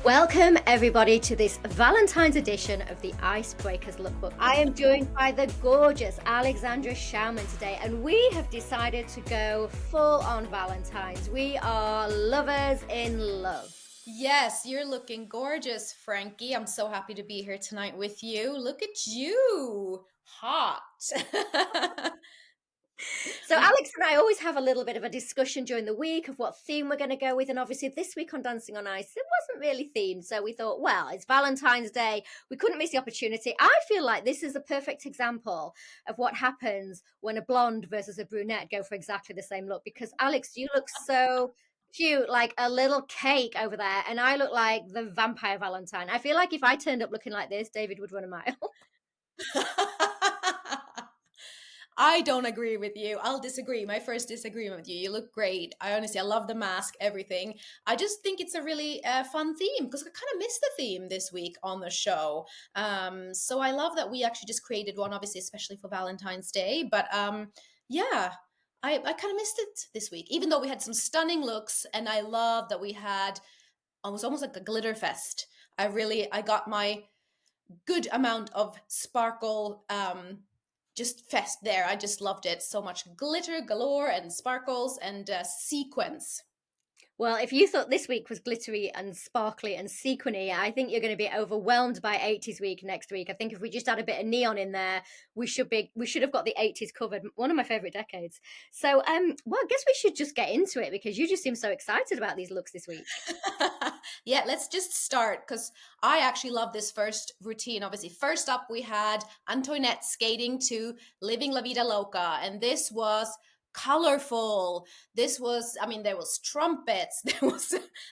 Welcome everybody to this Valentine's edition of the Icebreakers Lookbook. I am joined by the gorgeous Alexandra Schauman today, and we have decided to go full on Valentines. We are lovers in love. Yes, you're looking gorgeous, Frankie. I'm so happy to be here tonight with you. Look at you. Hot. So Alex and I always have a little bit of a discussion during the week of what theme we're going to go with, and obviously this week on Dancing on Ice it wasn't really themed, so we thought, well, it's Valentine's Day, we couldn't miss the opportunity. I feel like this is a perfect example of what happens when a blonde versus a brunette go for exactly the same look, because Alex, you look so cute, like a little cake over there, and I look like the vampire Valentine. I feel like if I turned up looking like this, David would run a mile. I don't agree with you. I'll disagree. My first disagreement with you. You look great. I love the mask, everything. I just think it's a really fun theme because I kind of missed the theme this week on the show. So I love that we actually just created one, obviously, especially for Valentine's Day. But yeah, I kind of missed it this week, even though we had some stunning looks. And I love that we had, it was almost like a glitter fest. I got my good amount of sparkle just fest there. I just loved it so much. Glitter galore and sparkles and sequins. Well, if you thought this week was glittery and sparkly and sequiny, I think you're going to be overwhelmed by 80s week next week. I think if we just add a bit of neon in there, we should have got the 80s covered. One of my favorite decades. So, well, I guess we should just get into it because you just seem so excited about these looks this week. Yeah, let's just start because I actually love this first routine. Obviously, first up we had Antoinette skating to Living La Vida Loca, and this was colorful. This was, I mean, there was trumpets,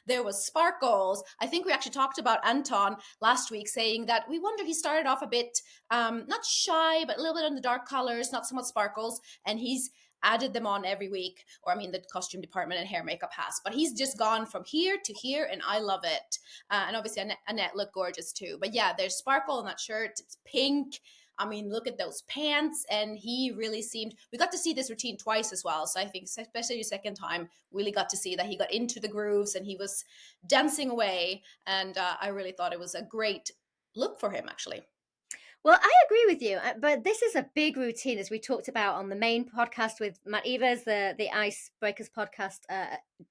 there was sparkles. I think we actually talked about Anton last week, saying that we wonder he started off a bit not shy, but a little bit on the dark colors, not so much sparkles, and he's added them on every week, or I mean, the costume department and hair makeup has, but he's just gone from here to here, and I love it. And obviously, Annette looked gorgeous too. But yeah, there's sparkle in that shirt. It's pink. I mean, look at those pants. And he really seemed, we got to see this routine twice as well. So I think, especially the second time, really got to see that he got into the grooves and he was dancing away. And I really thought it was a great look for him, actually. Well, I agree with you, but this is a big routine, as we talked about on the main podcast with Matt Evers, the Icebreakers podcast.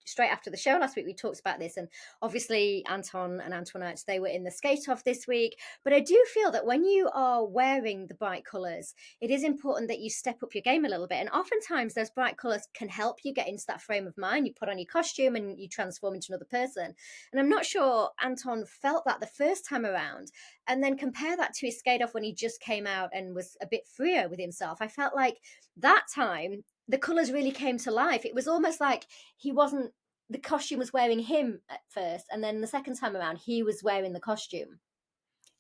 Straight after the show last week, we talked about this, and obviously Anton and Antoinette, they were in the skate off this week. But I do feel that when you are wearing the bright colours, it is important that you step up your game a little bit. And oftentimes, those bright colours can help you get into that frame of mind. You put on your costume and you transform into another person. And I'm not sure Anton felt that the first time around. And then compare that to his skate off when he just came out and was a bit freer with himself. I felt like that time the colours really came to life. It was almost like the costume was wearing him at first, and then the second time around he was wearing the costume.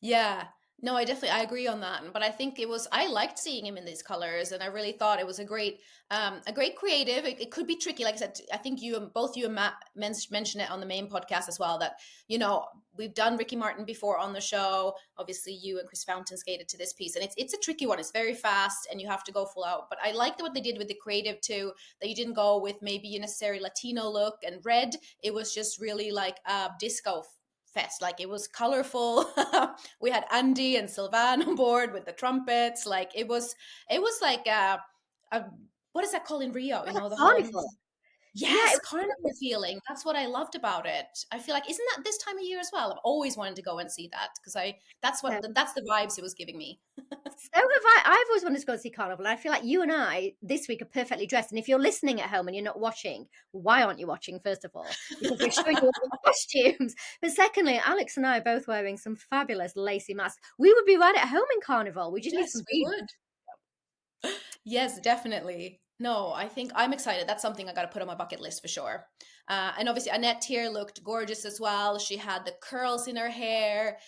Yeah. No, I agree on that. But I think I liked seeing him in these colors, and I really thought it was a great creative. It could be tricky. Like I said, I think both you and Matt mentioned it on the main podcast as well, that, we've done Ricky Martin before on the show. Obviously you and Chris Fountain skated to this piece, and it's a tricky one. It's very fast and you have to go full out. But I liked what they did with the creative too, that you didn't go with maybe a necessary Latino look and red. It was just really like a disco fest. Like, it was colorful. We had Andy and Sylvan on board with the trumpets. Like, it was like a what is that called in Rio? Like The whole, carnival. Yeah, yes, carnival feeling. That's what I loved about it. I feel like, isn't that this time of year as well? I've always wanted to go and see that because that's the vibes it was giving me. so have I. I've always wanted to go and see Carnival. And I feel like you and I this week are perfectly dressed. And if you're listening at home and you're not watching, why aren't you watching, first of all? Because we're showing you all the costumes. But secondly, Alex and I are both wearing some fabulous lacy masks. We would be right at home in Carnival. We just need Yes, some we green. would. Yes, definitely. No, I think I'm excited. That's something I got to put on my bucket list for sure. And obviously, Annette here looked gorgeous as well. She had the curls in her hair.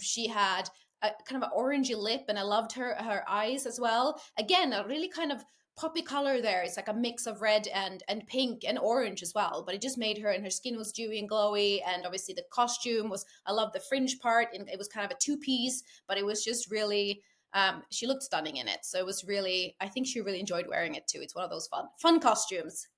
She had a kind of an orangey lip, and I loved her eyes as well. Again, a really kind of poppy color there. It's like a mix of red and pink and orange as well. But it just made her, and her skin was dewy and glowy. And obviously, the costume was, I love the fringe part, and it was kind of a two piece, but it was just really, she looked stunning in it. So it was really, I think she really enjoyed wearing it too. It's one of those fun costumes.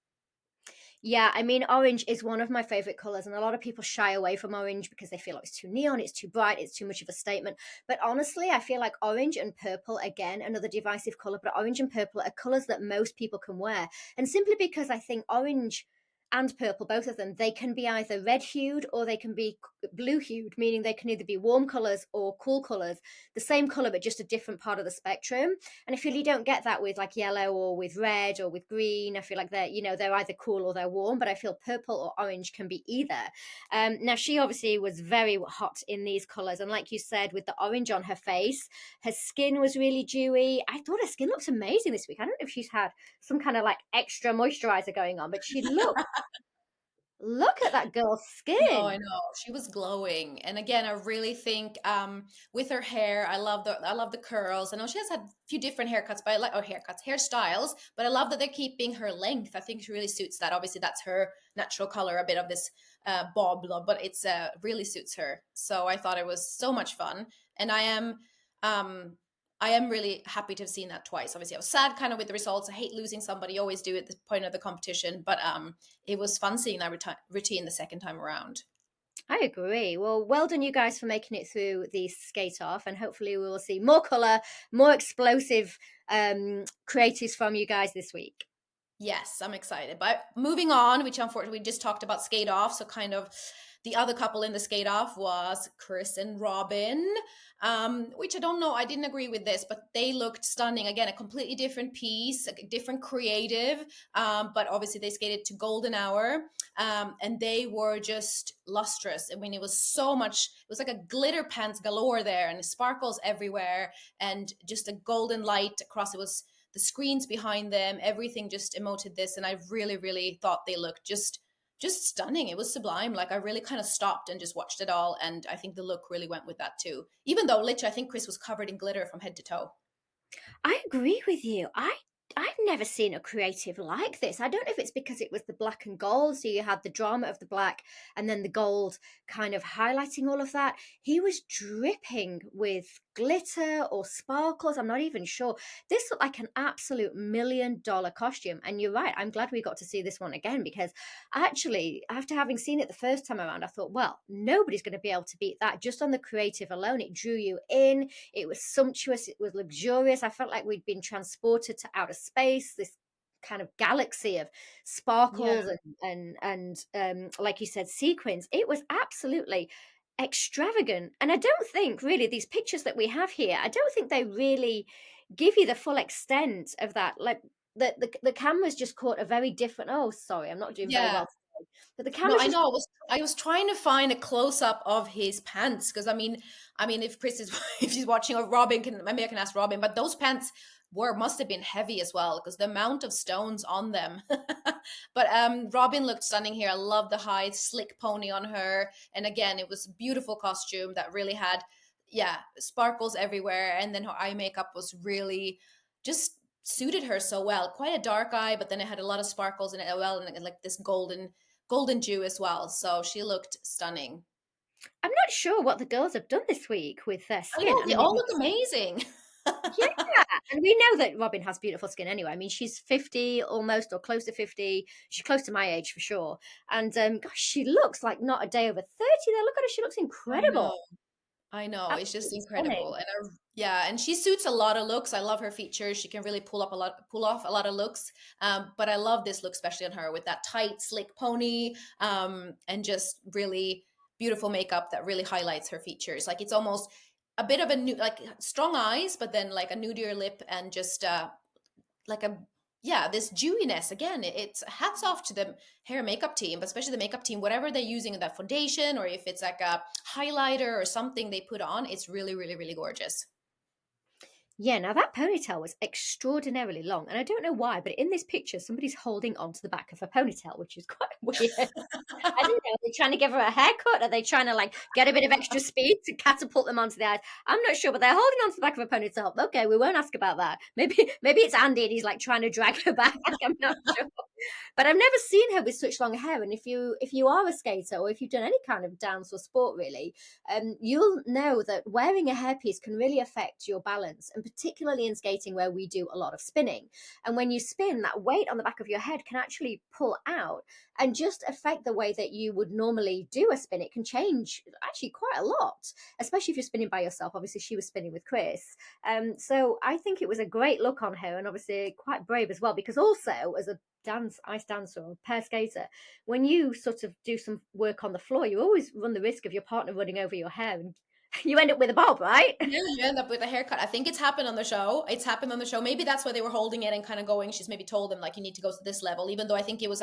Yeah, I mean, orange is one of my favorite colors, and a lot of people shy away from orange because they feel like it's too neon, it's too bright, it's too much of a statement. But honestly, I feel like orange and purple, again, another divisive color, but orange and purple are colors that most people can wear. And simply because I think orange and purple, both of them, they can be either red hued or they can be blue hued, meaning they can either be warm colors or cool colors, the same color, but just a different part of the spectrum. And I feel you don't get that with like yellow or with red or with green. I feel like they're either cool or they're warm, but I feel purple or orange can be either. Now she obviously was very hot in these colors, and like you said, with the orange on her face, her skin was really dewy. I thought her skin looked amazing this week. I don't know if she's had some kind of like extra moisturizer going on, but she look at that girl's No, I skin. know. She was glowing. And again, I really think with her hair, I love the curls. I know she has had a few different haircuts, but I like hairstyles, but I love that they're keeping her length. I think she really suits that. Obviously, that's her natural color, a bit of this bob, but it's really suits her. So I thought it was so much fun. And um I am really happy to have seen that twice. Obviously, I was sad kind of with the results. I hate losing somebody, you always do at the point of the competition, but it was fun seeing that routine the second time around. I agree. Well done, you guys, for making it through the skate off, and hopefully, we will see more color, more explosive creatives from you guys this week. Yes, I'm excited. But moving on, which unfortunately we just talked about skate off, so kind of the other couple in the skate off was Chris and Robin, which I don't know. I didn't agree with this, but they looked stunning. Again, a completely different piece, a different creative, but obviously they skated to golden hour, and they were just lustrous. I mean, it was so much. It was like a glitter pants galore there, and sparkles everywhere, and just a golden light across. It was the screens behind them, everything just emoted this, and I really, really thought they looked just stunning. It was sublime. Like I really kind of stopped and just watched it all, and I think the look really went with that too. Even though literally, I think Chris was covered in glitter from head to toe. I agree with you. I've never seen a creative like this. I don't know if it's because it was the black and gold, so you had the drama of the black and then the gold kind of highlighting all of that. He was dripping with glitter or sparkles. I'm not even sure. This looked like an absolute $1 million costume. And you're right. I'm glad we got to see this one again because actually, after having seen it the first time around, I thought, well, nobody's going to be able to beat that. Just on the creative alone, it drew you in. It was sumptuous. It was luxurious. I felt like we'd been transported to outer space, this kind of galaxy of Yeah, sparkles and like you said, sequins. It was absolutely extravagant. And I don't think really these pictures that we have here, I don't think they really give you the full extent of that. Like the cameras just caught a very different. Oh, sorry, I'm not doing very yeah. well today. But the No, cameras I just know. I was trying to find a close up of his pants because I mean, if Chris is if she's watching, or Robin can, maybe I can ask Robin. But those pants must have been heavy as well because the amount of stones on them. But Robin looked stunning here. I love the high slick pony on her, and again, it was a beautiful costume that really had, yeah, sparkles everywhere, and then her eye makeup was really just suited her so well. Quite a dark eye, but then it had a lot of sparkles in it as well, and like this golden dew as well. So she looked stunning. I'm not sure what the girls have done this week with their I skin. know I they mean, all look amazing. yeah, and we know that Robin has beautiful skin anyway. I mean, she's 50 almost, or close to 50. She's close to my age for sure. And gosh, she looks like not a day over 30 there. Look at her. She looks I know. incredible. I know. It's just Absolutely incredible. stunning. And yeah, and she suits a lot of looks. I love her features. She can really pull off a lot of looks. But I love this look, especially on her with that tight, slick pony, and just really beautiful makeup that really highlights her features. Like it's almost a bit of a new, like strong eyes, but then like a nudier lip and just like a yeah, this dewiness again. It's hats off to the hair and makeup team, but especially the makeup team, whatever they're using in that foundation, or if it's like a highlighter or something they put on, it's really, really, really gorgeous. Yeah, now that ponytail was extraordinarily long, and I don't know why, but in this picture, somebody's holding onto the back of her ponytail, which is quite weird. I don't know. Are they trying to give her a haircut? Are they trying to like get a bit of extra speed to catapult them onto the eyes? I'm not sure, but they're holding onto the back of a ponytail. Okay, we won't ask about that. Maybe it's Andy and he's like trying to drag her back. I'm not sure. But I've never seen her with such long hair. And if you are a skater or if you've done any kind of dance or sport really, you'll know that wearing a hairpiece can really affect your balance, and particularly in skating where we do a lot of spinning. And when you spin, that weight on the back of your head can actually pull out and just affect the way that you would normally do a spin. It can change actually quite a lot, especially if you're spinning by yourself. Obviously, she was spinning with Chris. So I think it was a great look on her, and obviously quite brave as well, because also as a ice dancer or pair skater, when you sort of do some work on the floor, you always run the risk of your partner running over your hair and you end up with a bob, right? Yeah, you end up with a haircut. I think it's happened on the show. It's happened on the show. Maybe that's why they were holding it and kind of going. She's maybe told them like you need to go to this level, even though I think it was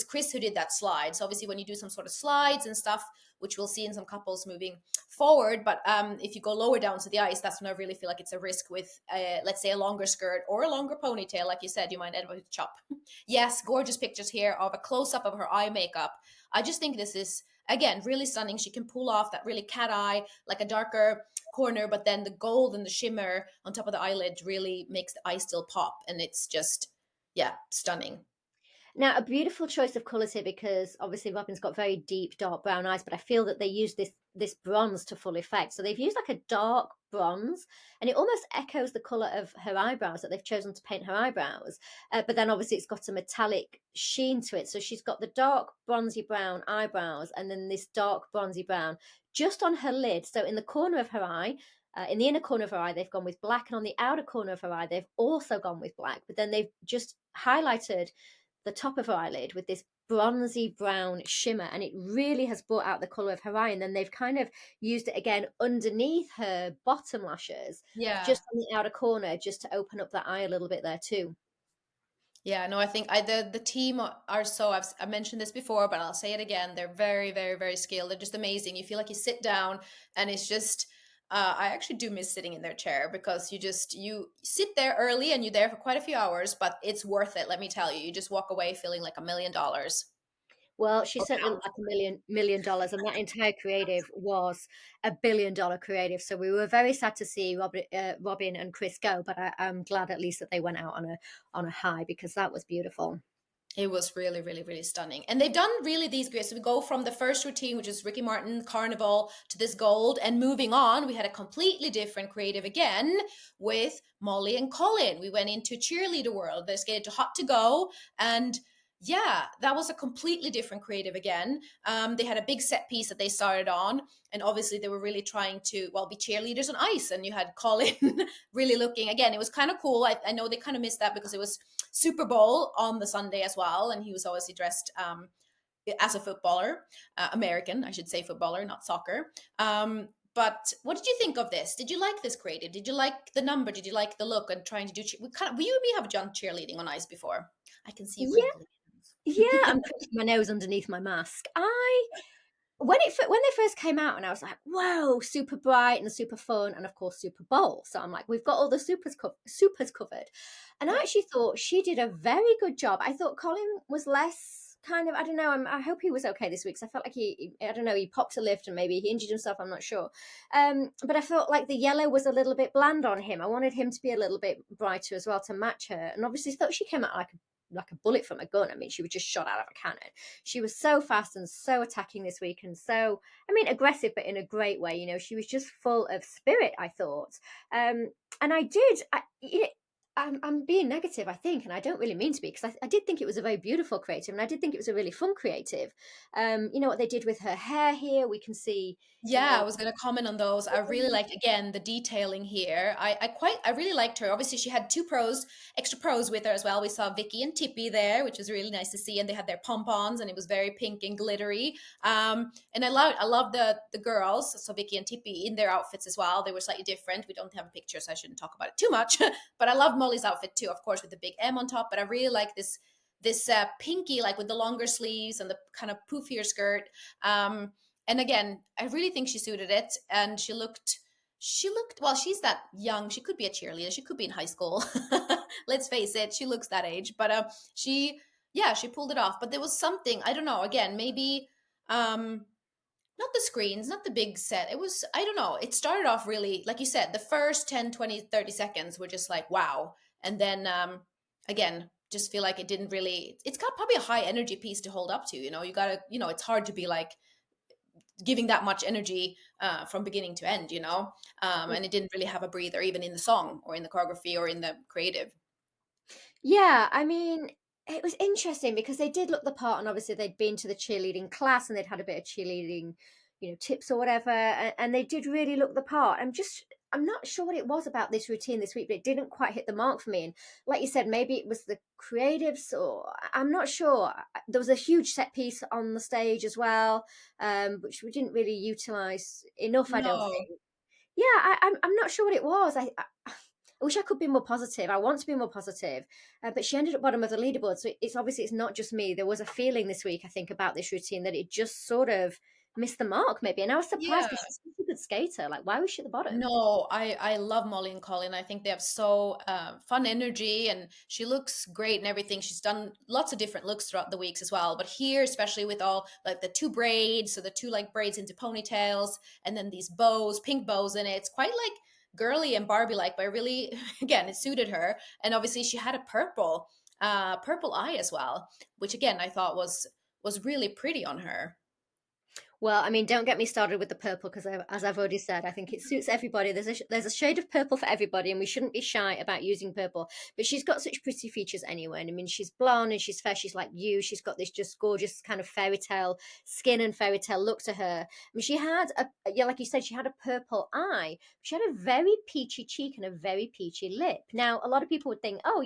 Chris who did that slide. So obviously when you do some sort of slides and stuff, which we'll see in some couples moving forward, but if you go lower down to the ice, that's when I really feel like it's a risk with let's say a longer skirt or a longer ponytail, like you said, you might end up with a chop. Yes, gorgeous pictures here of a close up of her eye makeup. I just think this is again really stunning. She can pull off that really cat eye, like a darker corner, but then the gold and the shimmer on top of the eyelid really makes the eye still pop, and it's just yeah, stunning. Now, a beautiful choice of colours here, because obviously Robin's got very deep, dark brown eyes, but I feel that they use this bronze to full effect. So they've used like a dark bronze, and it almost echoes the colour of her eyebrows that they've chosen to paint her eyebrows. But then obviously it's got a metallic sheen to it. So she's got the dark bronzy brown eyebrows, and then this dark bronzy brown just on her lid. So in the corner of her eye, in the inner corner of her eye, they've gone with black, and on the outer corner of her eye, they've also gone with black. But then they've just highlighted the top of her eyelid with this bronzy brown shimmer, and it really has brought out the color of her eye. And then they've kind of used it again underneath her bottom lashes, Yeah. just on the outer corner, just to open up that eye a little bit there too. Yeah, no, I think the team are so I mentioned this before, but I'll say it again. They're very, very, very skilled. They're just amazing. You feel like you sit down and it's just I actually do miss sitting in their chair because you sit there early and you're there for quite a few hours, but it's worth it, let me tell you. You just walk away feeling like $1 million Well, she or certainly looked pounds. like a million dollars, and that entire creative was $1 billion creative. So we were very sad to see Robin and Chris go, but I'm glad at least that they went out on a high, because that was beautiful. It was really, really, really stunning. And they've done really these great. So we go from the first routine, which is Ricky Martin Carnival, to this gold. And moving on, we had a completely different creative again with Molly and Colin. We went into cheerleader world. They skated to Hot to Go. And yeah, that was a completely different creative again. They had a big set piece that they started on. And obviously they were really trying to, well, be cheerleaders on ice. And you had Colin really looking, again, it was kind of cool. I know they kind of missed that because it was Super Bowl on the Sunday as well, and he was obviously dressed as a footballer, American, I should say, footballer, not soccer. But what did you think of this? Did you like this creative? Did you like the number? Did you like the look and trying to do? We kind of, you and me have done cheerleading on ice before. I can see you Yeah, crinkling. yeah. I'm putting my nose underneath my mask. I when they first came out, and I was like, "Whoa, super bright and super fun, and of course Super Bowl." So I'm like, "We've got all the supers covered," and I Yeah. actually thought she did a very good job. I thought Colin was less kind of, I don't know. I hope he was okay this week, because I felt like I don't know, he popped a lift and maybe he injured himself. I'm not sure, but I felt like the yellow was a little bit bland on him. I wanted him to be a little bit brighter as well to match her, and obviously thought she came out like a bullet from a gun. I mean, she was just shot out of a cannon. She was so fast and so attacking this week, and so, I mean, aggressive, but in a great way. She was just full of spirit, I thought. And I did. I'm being negative, I think, and I don't really mean to be, because I did think it was a very beautiful creative, and I did think it was a really fun creative. What they did with her hair here, we can see, you Yeah, I know, was gonna comment on those. I really liked again the detailing here. I really liked her. Obviously, she had extra pros with her as well. We saw Vicky and Tippy there, which was really nice to see, and they had their pom-poms, and it was very pink and glittery. And I love the girls, so Vicky and Tippy in their outfits as well. They were slightly different. We don't have a picture, so I shouldn't talk about it too much. But I love Molly's outfit too, of course, with the big M on top. But I really like this pinky, like with the longer sleeves and the kind of poofier skirt. And again, I really think she suited it, and she looked well. She's that young. She could be a cheerleader. She could be in high school. Let's face it, she looks that age. But she pulled it off. But there was something, I don't know. Again, maybe not the screens, not the big set. It was, I don't know. It started off really, like you said, the first 10, 20, 30 seconds were just like wow. And then again, just feel like it didn't really, it's got probably a high energy piece to hold up to, you gotta, it's hard to be like giving that much energy from beginning to end, and it didn't really have a breather even in the song or in the choreography or in the creative. Yeah, I mean, it was interesting because they did look the part, and obviously they'd been to the cheerleading class and they'd had a bit of cheerleading, tips or whatever, and they did really look the part. I'm not sure what it was about this routine this week, but it didn't quite hit the mark for me. And like you said, maybe it was the creatives, or I'm not sure. There was a huge set piece on the stage as well, which we didn't really utilize enough, I don't No. think. Yeah, I'm not sure what it was. I wish I could be more positive. I want to be more positive, but she ended up bottom of the leaderboard. So it's obviously it's not just me. There was a feeling this week, I think, about this routine that it just sort of missed the mark, maybe. And I was surprised Yeah. because she's such a good skater. Like, why was she at the bottom? No, I love Molly and Colin. I think they have so fun energy, and she looks great and everything. She's done lots of different looks throughout the weeks as well. But here, especially with all like the two braids, so the two like braids into ponytails, and then these bows, pink bows in it. It's quite like girly and Barbie like, but really, again, it suited her. And obviously, she had a purple eye as well, which again I thought was really pretty on her. Well, I mean, don't get me started with the purple because, as I've already said, I think it suits everybody. There's a shade of purple for everybody, and we shouldn't be shy about using purple. But she's got such pretty features anyway. And I mean, she's blonde and she's fair. She's like you. She's got this just gorgeous kind of fairy tale skin and fairy tale look to her. I mean, she had yeah, like you said, she had a purple eye. She had a very peachy cheek and a very peachy lip. Now, a lot of people would think, oh,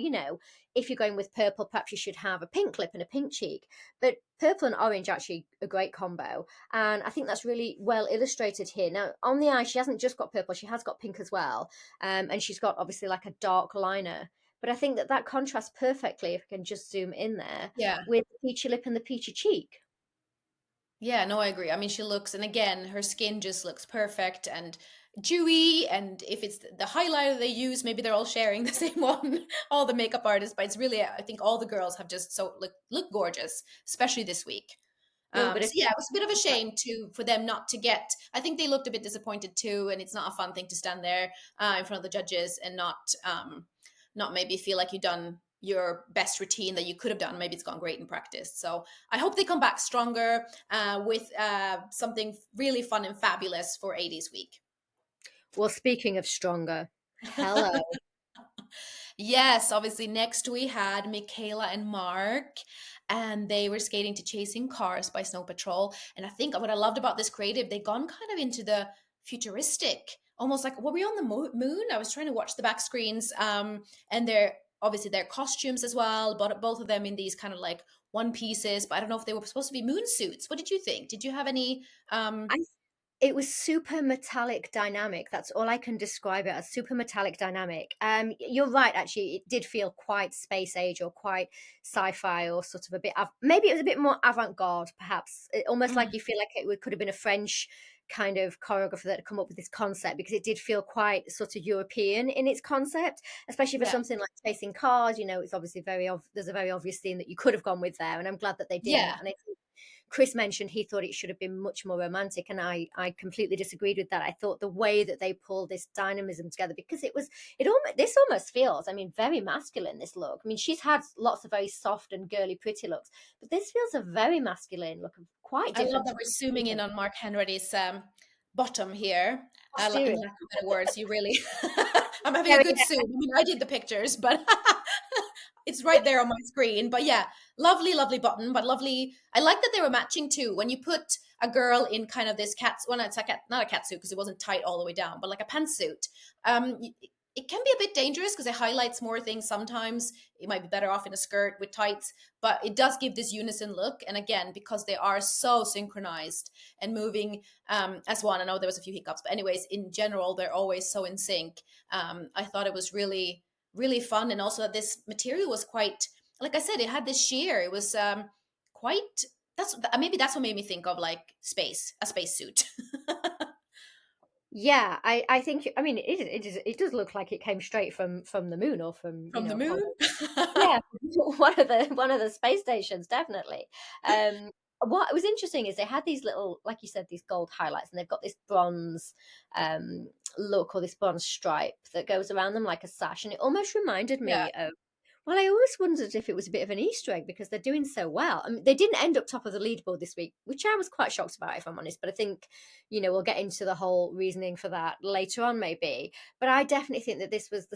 if you're going with purple, perhaps you should have a pink lip and a pink cheek. But purple and orange actually a great combo, and I think that's really well illustrated here. Now, on the eye, she hasn't just got purple; she has got pink as well, and she's got obviously like a dark liner. But I think that contrasts perfectly if I can just zoom in there Yeah. with the peachy lip and the peachy cheek. Yeah, no, I agree. I mean, she looks, and again, her skin just looks perfect and dewy. And if it's the highlighter they use, maybe they're all sharing the same one, all the makeup artists. But it's really, I think all the girls have just so look gorgeous, especially this week. A little bit So of yeah, it was a bit of a shame for them not to get. I think they looked a bit disappointed too, and it's not a fun thing to stand there in front of the judges and not maybe feel like you've done your best routine that you could have done. Maybe it's gone great in practice. So I hope they come back stronger with something really fun and fabulous for 80s week. well, speaking of stronger, hello. Yes, obviously next we had Michaela and Mark, and they were skating to Chasing Cars by Snow Patrol. And I think what I loved about this creative, they gone kind of into the futuristic, almost like, were we on the moon? I was trying to watch the back screens, and they're obviously their costumes as well, but both of them in these kind of like one pieces. But I don't know if they were supposed to be moon suits. What did you think? Did you have any? I It was super metallic dynamic. That's all I can describe it as, super metallic dynamic. You're right, actually. It did feel quite space age or quite sci-fi or sort of a bit, maybe it was a bit more avant-garde, perhaps. Almost like you feel like could have been a French kind of choreographer that had come up with this concept, because it did feel quite sort of European in its concept, especially for Yeah, something like Chasing Cars. It's obviously there's a very obvious theme that you could have gone with there, and I'm glad that they didn't. yeah. And I think Chris mentioned he thought it should have been much more romantic, and I completely disagreed with that. I thought the way that they pulled this dynamism together, because this almost feels, I mean, very masculine, this look. I mean, she's had lots of very soft and girly pretty looks, but this feels a very masculine look, quite I love different that to we're zooming in on Mark Henry's bottom here. In posterior. lack of better words, you really. I'm having a Very good zoom. I mean, I did the pictures, but it's right there on my screen. But yeah, lovely, lovely button, but lovely. I like that they were matching too. When you put a girl in kind of this well, it's a not a cat suit because it wasn't tight all the way down, but like a pantsuit. It can be a bit dangerous because it highlights more things sometimes. It might be better off in a skirt with tights, but it does give this unison look. And again, because they are so synchronized and moving as one, I know there was a few hiccups, but anyways, in general, they're always so in sync. I thought it was really, really fun. And also that this material was quite, like I said, it had this sheer. It was quite, maybe that's what made me think of like a space suit. Yeah, I think, I mean, it does look like it came straight from the moon, or from From the from, moon. yeah, one of the space stations, definitely. What was interesting is they had these little, like you said, these gold highlights, and they've got this bronze look, or this bronze stripe that goes around them like a sash, and it almost reminded Yeah. me of Well, I always wondered if it was a bit of an Easter egg because they're doing so well. I mean, they didn't end up top of the leaderboard this week, which I was quite shocked about, if I'm honest. But I think, we'll get into the whole reasoning for that later on, maybe. But I definitely think that this was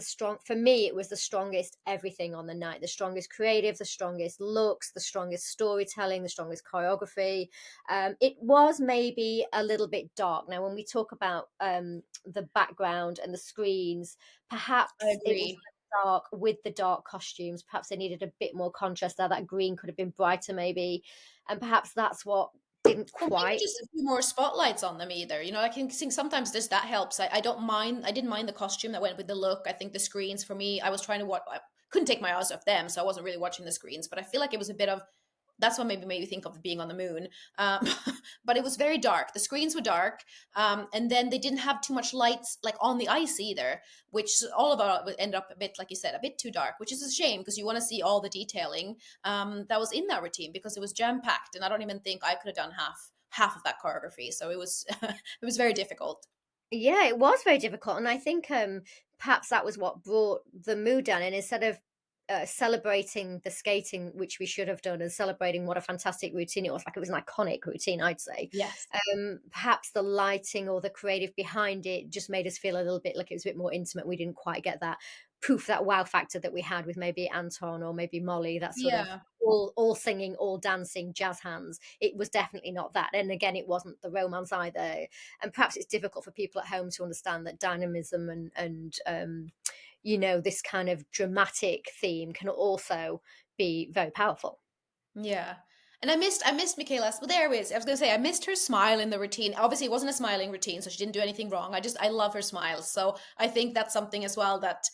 for me, it was the strongest everything on the night, the strongest creative, the strongest looks, the strongest storytelling, the strongest choreography. It was maybe a little bit dark. Now, when we talk about the background and the screens, I perhaps it was agree. dark with the dark costumes. Perhaps they needed a bit more contrast there. That green could have been brighter, maybe, and perhaps that's what didn't Or maybe quite. just a few more spotlights on them either. I can think sometimes this that helps. I don't mind. I didn't mind the costume that went with the look. I think the screens for me, I was trying to watch. I couldn't take my eyes off them, so I wasn't really watching the screens. But I feel like it was a bit of that's what maybe made me think of being on the moon. But it was very dark. The screens were dark, and then they didn't have too much lights like on the ice either, which all of it would end up a bit, like you said, a bit too dark, which is a shame because you want to see all the detailing that was in that routine because it was jam packed, and I don't even think I could have done half of that choreography. So it was it was very difficult. Yeah, it was very difficult, and I think perhaps that was what brought the mood down. And instead of celebrating the skating, which we should have done, and celebrating what a fantastic routine it was, like it was an iconic routine, I'd say. Yes. Perhaps the lighting or the creative behind it just made us feel a little bit like it was a bit more intimate. We didn't quite get that poof, that wow factor that we had with maybe Anton or maybe Molly, that sort of Yeah. all singing, all dancing, jazz hands. It was definitely not that. And again, it wasn't the romance either. And perhaps it's difficult for people at home to understand that dynamism and this kind of dramatic theme can also be very powerful. Yeah. And I missed Michaela's, well, there it is. I was gonna say I missed her smile in the routine. Obviously, it wasn't a smiling routine, so she didn't do anything wrong. I love her smile. So I think that's something as well that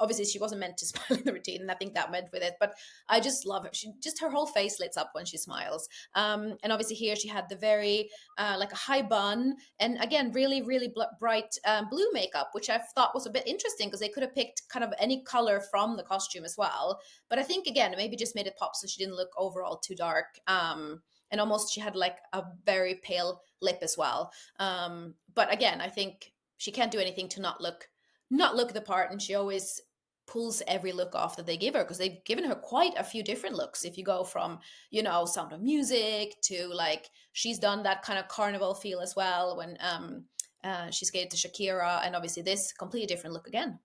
obviously she wasn't meant to smile in the routine, and I think that went with it. But I just love her. She just her whole face lights up when she smiles. And obviously here she had the very like a high bun, and again, really, really bright blue makeup, which I thought was a bit interesting because they could have picked kind of any color from the costume as well. But I think again, it maybe just made it pop so she didn't look overall too dark. And almost she had like a very pale lip as well. But again, I think she can't do anything to not look the part, and she always pulls every look off that they give her because they've given her quite a few different looks. If you go from Sound of Music to like she's done that kind of carnival feel as well when she skated to Shakira, and obviously this completely different look again.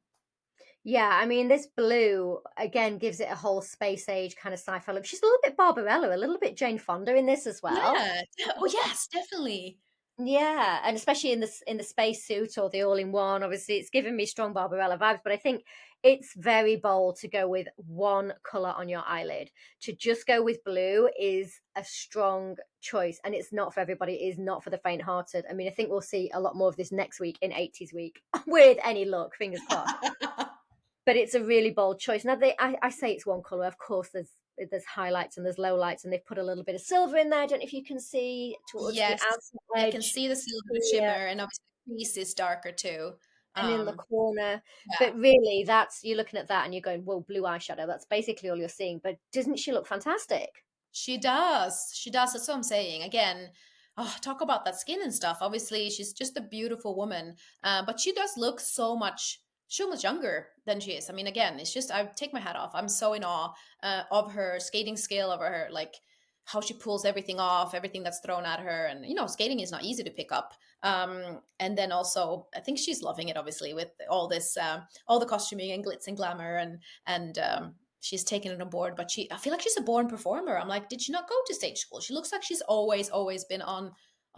Yeah, I mean, this blue again gives it a whole space age kind of sci-fi look. She's a little bit Barbarella, a little bit Jane Fonda in this as well. Yeah. Oh yes, definitely. Yeah, and especially in the space suit or the all-in-one, obviously it's giving me strong Barbarella vibes, but I think it's very bold to go with one color on your eyelid. To just go with blue is a strong choice, and it's not for everybody. It is not for the faint-hearted. I mean, I think we'll see a lot more of this next week in 80s week with any luck, fingers crossed. But it's a really bold choice. Now, I say it's one color. Of course, there's highlights and there's lowlights, and they've put a little bit of silver in there. I don't know if you can see towards the Yes, outer I can edge see the silver here shimmer, and obviously the crease is darker too. and in the Um, corner. yeah, But really, that's you're looking at that and you're going, "Whoa, blue eyeshadow." That's basically all you're seeing. But doesn't she look fantastic? she does. She does. That's what I'm saying. Again, oh, talk about that skin and stuff. Obviously, she's just a beautiful woman, but she does look so much younger than she is. I mean, again, it's just I take my hat off. I'm so in awe of her skating skill, of her like how she pulls everything off, everything that's thrown at her, and skating is not easy to pick up. And then also, I think she's loving it, obviously, with all this, all the costuming and glitz and glamour, and she's taken it on board. But I feel like she's a born performer. I'm like, did she not go to stage school? She looks like she's always been on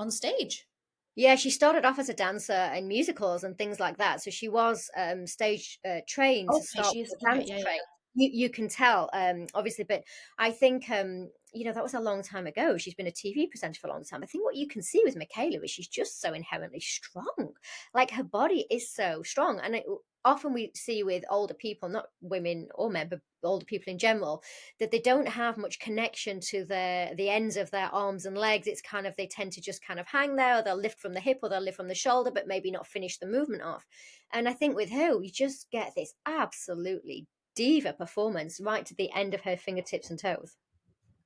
stage. Yeah, she started off as a dancer in musicals and things like that. So she was stage trained to Okay, start she's with the okay. dance Yeah, yeah, train. You can tell, obviously, but I think that was a long time ago. She's been a TV presenter for a long time. I think what you can see with Michaela is she's just so inherently strong. Like her body is so strong, and often we see with older people, not women or men, but older people in general, that they don't have much connection to the ends of their arms and legs. It's kind of they tend to just kind of hang there, or they'll lift from the hip or they'll lift from the shoulder, but maybe not finish the movement off. And I think with her, you just get this absolutely diva performance right to the end of her fingertips and toes.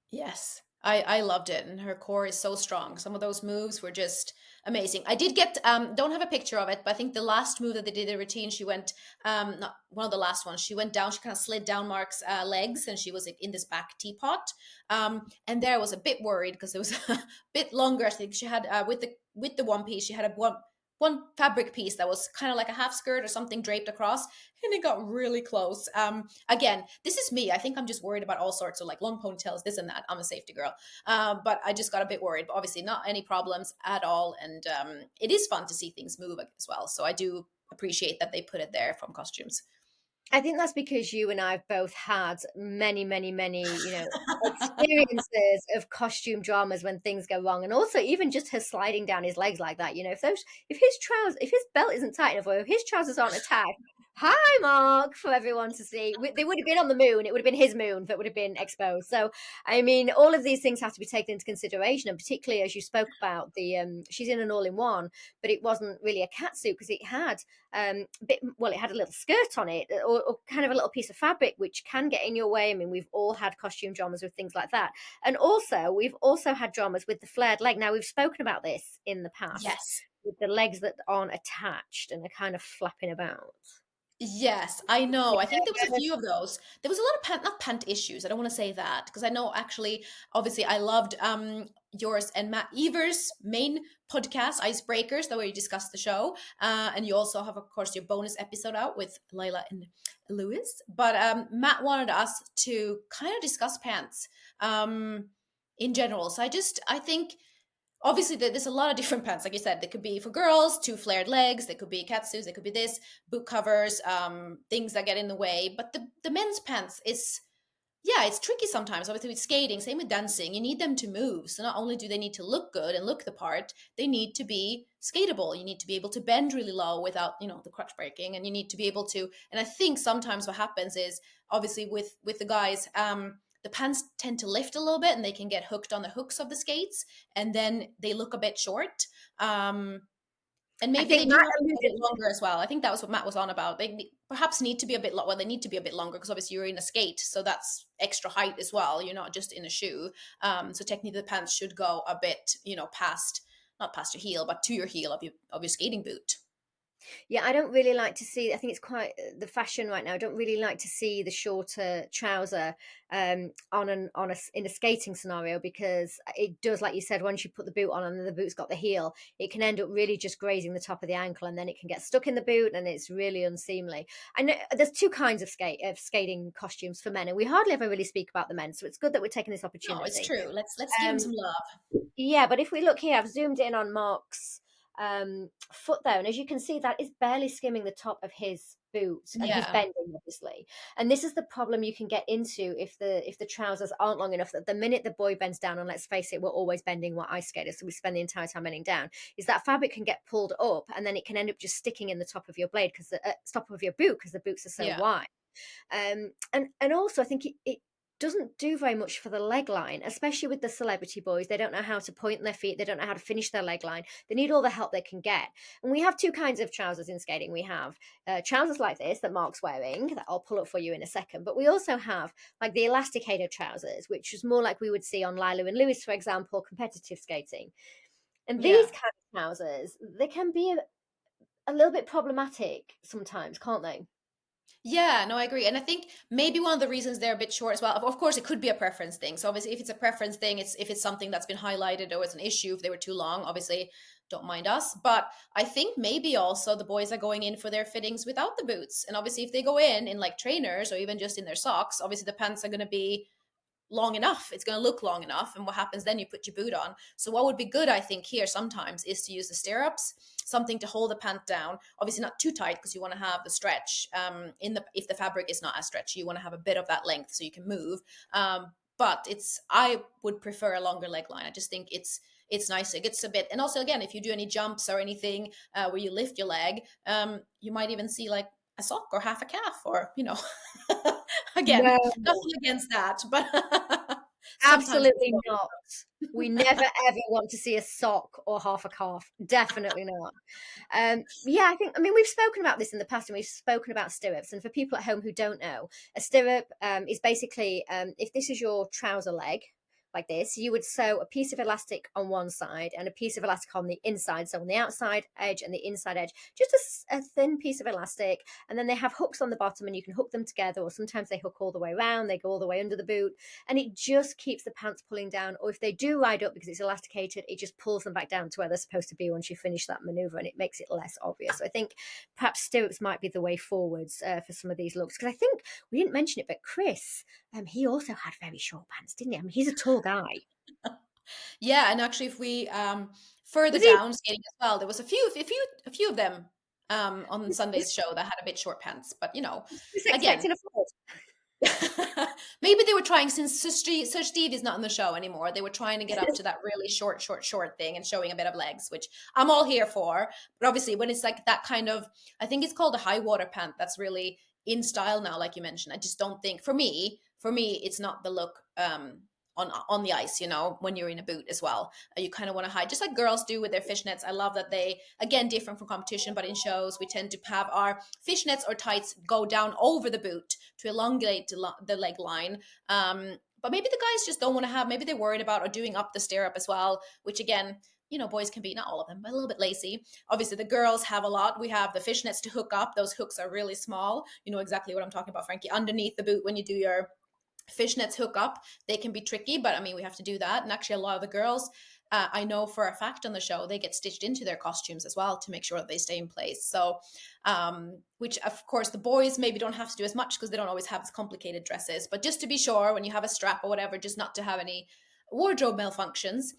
Yes. I loved it, and her core is so strong. Some of those moves were just Amazing. I did get don't have a picture of it, but I think the last move that they did in the routine, she went not one of the last ones. She went down, she kind of slid down Mark's legs, and she was like, in this back teapot. And there I was a bit worried because it was a bit longer. I think she had with the one piece, she had a one fabric piece that was kind of like a half skirt or something draped across, and it got really close. Again, this is me. I think I'm just worried about all sorts of like long ponytails, this and that. I'm a safety girl. But I just got a bit worried. But obviously, not any problems at all. And it is fun to see things move as well. So I do appreciate that they put it there from costumes. I think that's because you and I have both had many, many, many, experiences of costume dramas when things go wrong, and also even just her sliding down his legs like that. If his belt isn't tight enough, or if his trousers aren't attached, hi, Mark, for everyone to see. They would have been on the moon. It would have been his moon that would have been exposed. So, I mean, all of these things have to be taken into consideration, and particularly as you spoke about she's in an all-in-one, but it wasn't really a catsuit because it had it had a little skirt on it, or kind of a little piece of fabric which can get in your way. I mean, we've all had costume dramas with things like that, and also we've also had dramas with the flared leg. Now, we've spoken about this in the past, Yes. with the legs that aren't attached and are kind of flapping about. Yes, I know. I think there was a Yeah. few of those. There was a lot of not pant issues. I don't want to say that because I know actually, obviously, I loved yours and Matt Evers' main podcast, Icebreakers, the way you discuss the show. And you also have, of course, your bonus episode out with Layla and Lewis. But Matt wanted us to kind of discuss pants in general. So I think obviously there's a lot of different pants, like you said. They could be for girls, two flared legs, they could be catsuits, they could be this, boot covers, things that get in the way. But the men's pants is, yeah, it's tricky sometimes. Obviously with skating, same with dancing, you need them to move. So not only do they need to look good and look the part, they need to be skatable. You need to be able to bend really low without, the crutch breaking, and you need to be able to, and I think sometimes what happens is, obviously with the guys, the pants tend to lift a little bit and they can get hooked on the hooks of the skates, and then they look a bit short. And I maybe they think do Matt have to be a alluded. bit longer as well. I think that was what Matt was on about. Perhaps need to be a bit well, they need to be a bit longer because obviously you're in a skate, so that's extra height as well. You're not just in a shoe. So technically the pants should go a bit, past, not past your heel, but to your heel of your skating boot. Yeah, I don't really like to see. I think it's quite the fashion right now. I don't really like to see the shorter trouser in a skating scenario, because it does, like you said, once you put the boot on and the boot's got the heel, it can end up really just grazing the top of the ankle, and then it can get stuck in the boot, and it's really unseemly. I know there's two kinds of skating costumes for men, and we hardly ever really speak about the men, so it's good that we're taking this No, it's opportunity. true. Let's give him Um, some love. yeah, but if we look here, I've zoomed in on Mark's foot there, and as you can see, that is barely skimming the top of his boot, and he's Yeah. bending, obviously. And this is the problem you can get into if the trousers aren't long enough. That the minute the boy bends down, and let's face it, we're always bending, we're ice skaters, so we spend the entire time bending down, is that fabric can get pulled up, and then it can end up just sticking in the top of your blade, because the top of your boot, because the boots are so Yeah. wide. And also I think it doesn't do very much for the leg line, especially with the celebrity boys. They don't know how to point their feet, they don't know how to finish their leg line. They need all the help they can get. And we have two kinds of trousers in skating. We have trousers like this that Mark's wearing, that I'll pull up for you in a second, but we also have like the elasticated trousers, which is more like we would see on Lila and Lewis, for example, competitive skating. And these Yeah. kind of trousers, they can be a little bit problematic sometimes, can't they? Yeah, no, I agree. And I think maybe one of the reasons they're a bit short as well, of course, it could be a preference thing. So obviously, if it's a preference thing, if it's something that's been highlighted or it's an issue, if they were too long, obviously, don't mind us. But I think maybe also the boys are going in for their fittings without the boots. And obviously, if they go in like trainers or even just in their socks, obviously the pants are going to be long enough. It's going to look long enough. And what happens then? You put your boot on. So what would be good, I think, here sometimes is to use the stirrups, something to hold the pant down. Obviously, not too tight because you want to have the stretch. If the fabric is not as stretchy, you want to have a bit of that length so you can move. But I would prefer a longer leg line. I just think it's nicer. It gets a bit, and also again, if you do any jumps or anything where you lift your leg, you might even see like a sock or half a calf, or again, No. nothing against that, but sometimes Absolutely not. We never ever want to see a sock or half a calf. Definitely not. Yeah, I mean, we've spoken about this in the past, and we've spoken about stirrups. And for people at home who don't know, a stirrup is basically if this is your trouser leg, like this. You would sew a piece of elastic on one side and a piece of elastic on the inside. So on the outside edge and the inside edge, just a thin piece of elastic. And then they have hooks on the bottom and you can hook them together, or sometimes they hook all the way around, they go all the way under the boot. And it just keeps the pants pulling down. Or if they do ride up because it's elasticated, it just pulls them back down to where they're supposed to be once you finish that maneuver, and it makes it less obvious. So I think perhaps stirrups might be the way forwards for some of these looks. Because I think we didn't mention it, but Chris, he also had very short pants, didn't he? I mean, he's a tall guy. Yeah, and actually, if we further Was he? down skating as well, there was a few of them on Was Sunday's show that had a bit short pants. But he again, expecting a foot? maybe they were trying, since Sir Steve is not on the show anymore. They were trying to get up to that really short thing and showing a bit of legs, which I'm all here for. But obviously, when it's like that kind of, I think it's called a high water pant. That's really in style now, like you mentioned. I just don't think for me, it's not the look. On the ice, when you're in a boot as well, you kind of want to hide, just like girls do with their fishnets. I love that they, again, different from competition, but in shows we tend to have our fishnets or tights go down over the boot to elongate the leg line. But maybe the guys just don't want to have, maybe they're worried about or doing up the stirrup as well, which again, boys can be, not all of them, but a little bit lazy. Obviously, the girls have a lot. We have the fishnets to hook up. Those hooks are really small. You know exactly what I'm talking about, Frankie. Underneath the boot, when you do your fishnets hook up, they can be tricky, but I mean, we have to do that. And actually, a lot of the girls, I know for a fact on the show, they get stitched into their costumes as well to make sure that they stay in place. So, which of course the boys maybe don't have to do as much because they don't always have as complicated dresses. But just to be sure, when you have a strap or whatever, just not to have any wardrobe malfunctions,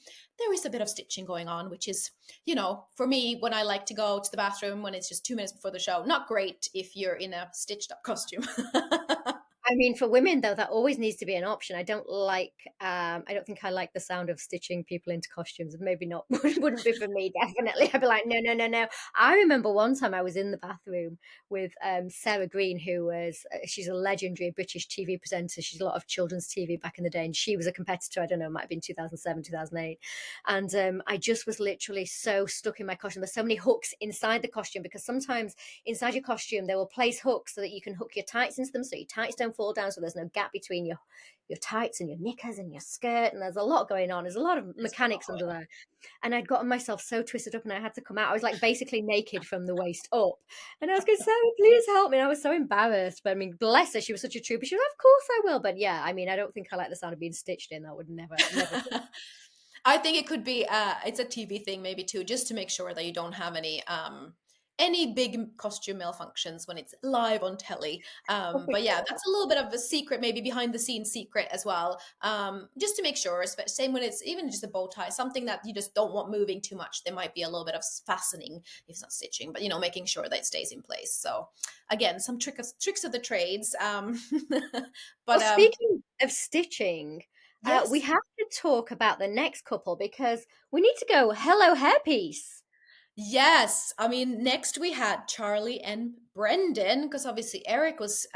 there is a bit of stitching going on, which is, for me, when I like to go to the bathroom when it's just 2 minutes before the show, not great if you're in a stitched up costume. I mean, for women though, that always needs to be an option. I don't think I like the sound of stitching people into costumes. Maybe not, wouldn't be for me, definitely. I'd be like, no, no, no, no. I remember one time I was in the bathroom with Sarah Green, who she's a legendary British TV presenter. She's a lot of children's TV back in the day, and she was a competitor. I don't know, it might have been 2007, 2008. And I just was literally so stuck in my costume. There's so many hooks inside the costume, because sometimes inside your costume they will place hooks so that you can hook your tights into them, so your tights don't fall down, so there's no gap between your tights and your knickers and your skirt, and there's a lot going on. There's a lot of mechanics under there, and I'd gotten myself so twisted up and I had to come out. I was like basically naked from the waist up, and I was going, Sarah, please help me. And I was so embarrassed, but I mean, bless her, she was such a trooper. She was, of course I will. But yeah, I mean, I don't think I like the sound of being stitched in. That would never I think it could be it's a TV thing maybe too, just to make sure that you don't have any big costume malfunctions when it's live on telly. But yeah, that's a little bit of a secret, maybe behind the scenes secret as well. Just to make sure, same when it's even just a bow tie, something that you just don't want moving too much. There might be a little bit of fastening if it's not stitching, but making sure that it stays in place. So again, some tricks of the trades. Well, But speaking of stitching, we yes. have to talk about the next couple, because we need to go hello hairpiece. Yes, I mean, next we had Charlie and Brendan, because obviously Eric was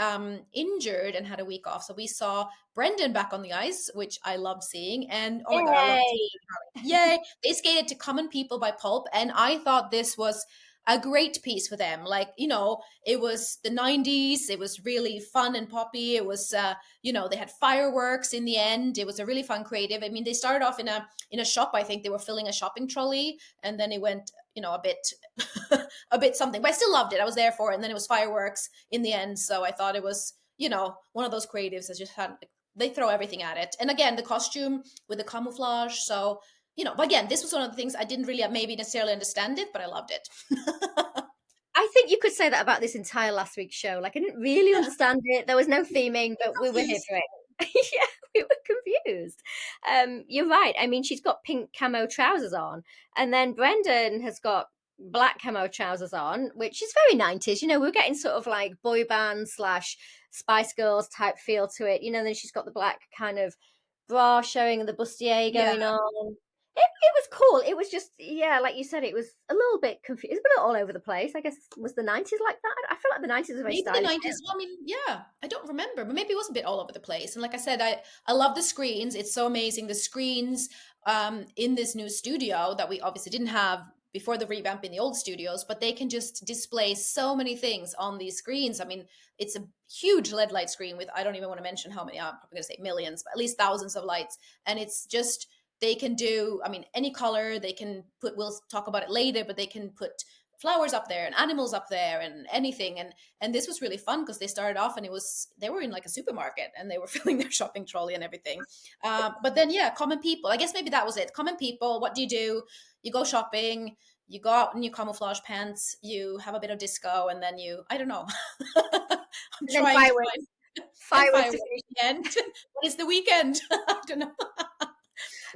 injured and had a week off. So we saw Brendan back on the ice, which I loved seeing. And oh my God, I loved seeing Yay! Charlie. Yay! They skated to Common People by Pulp, and I thought this was a great piece for them. Like, it was the 90s, it was really fun and poppy. It was they had fireworks in the end. It was a really fun creative. I mean, they started off in a shop. I think they were filling a shopping trolley, and then it went a bit a bit something, but I still loved it. I was there for it. And then it was fireworks in the end, so I thought it was one of those creatives that just had, they throw everything at it. And again, the costume with the camouflage, so but again, this was one of the things I didn't really maybe necessarily understand it, but I loved it. I think you could say that about this entire last week's show. Like, I didn't really understand it. There was no theming, but we were here Confused. for it. Yeah, we were confused. You're right. I mean, she's got pink camo trousers on, and then Brendan has got black camo trousers on, which is very 90s. We're getting sort of like boy band slash Spice Girls type feel to it. Then she's got the black kind of bra showing and the bustier Yeah, going on. It was cool. It was just, yeah, like you said, it was a little bit confused. It was a bit all over the place. I guess, was the 90s like that? I feel like the 90s was very maybe the stylish. 90s. Well, I mean, yeah, I don't remember, but maybe it was a bit all over the place. And like I said, I love the screens. It's so amazing, the screens in this new studio that we obviously didn't have before the revamp in the old studios, but they can just display so many things on these screens. I mean, it's a huge LED light screen with, I don't even want to mention how many, I'm probably going to say millions, but at least thousands of lights. And it's just, they can do, I mean, any color. They can put, we'll talk about it later, but they can put flowers up there and animals up there and anything. And this was really fun because they started off and they were in like a supermarket and they were filling their shopping trolley and everything. But then, yeah, common people, I guess maybe that was it. Common people, what do? You go shopping, you go out in your camouflage pants, you have a bit of disco, and then I don't know. I'm And then trying to fireworks, find, and fireworks to fireworks finish. weekend. What is the weekend? I don't know.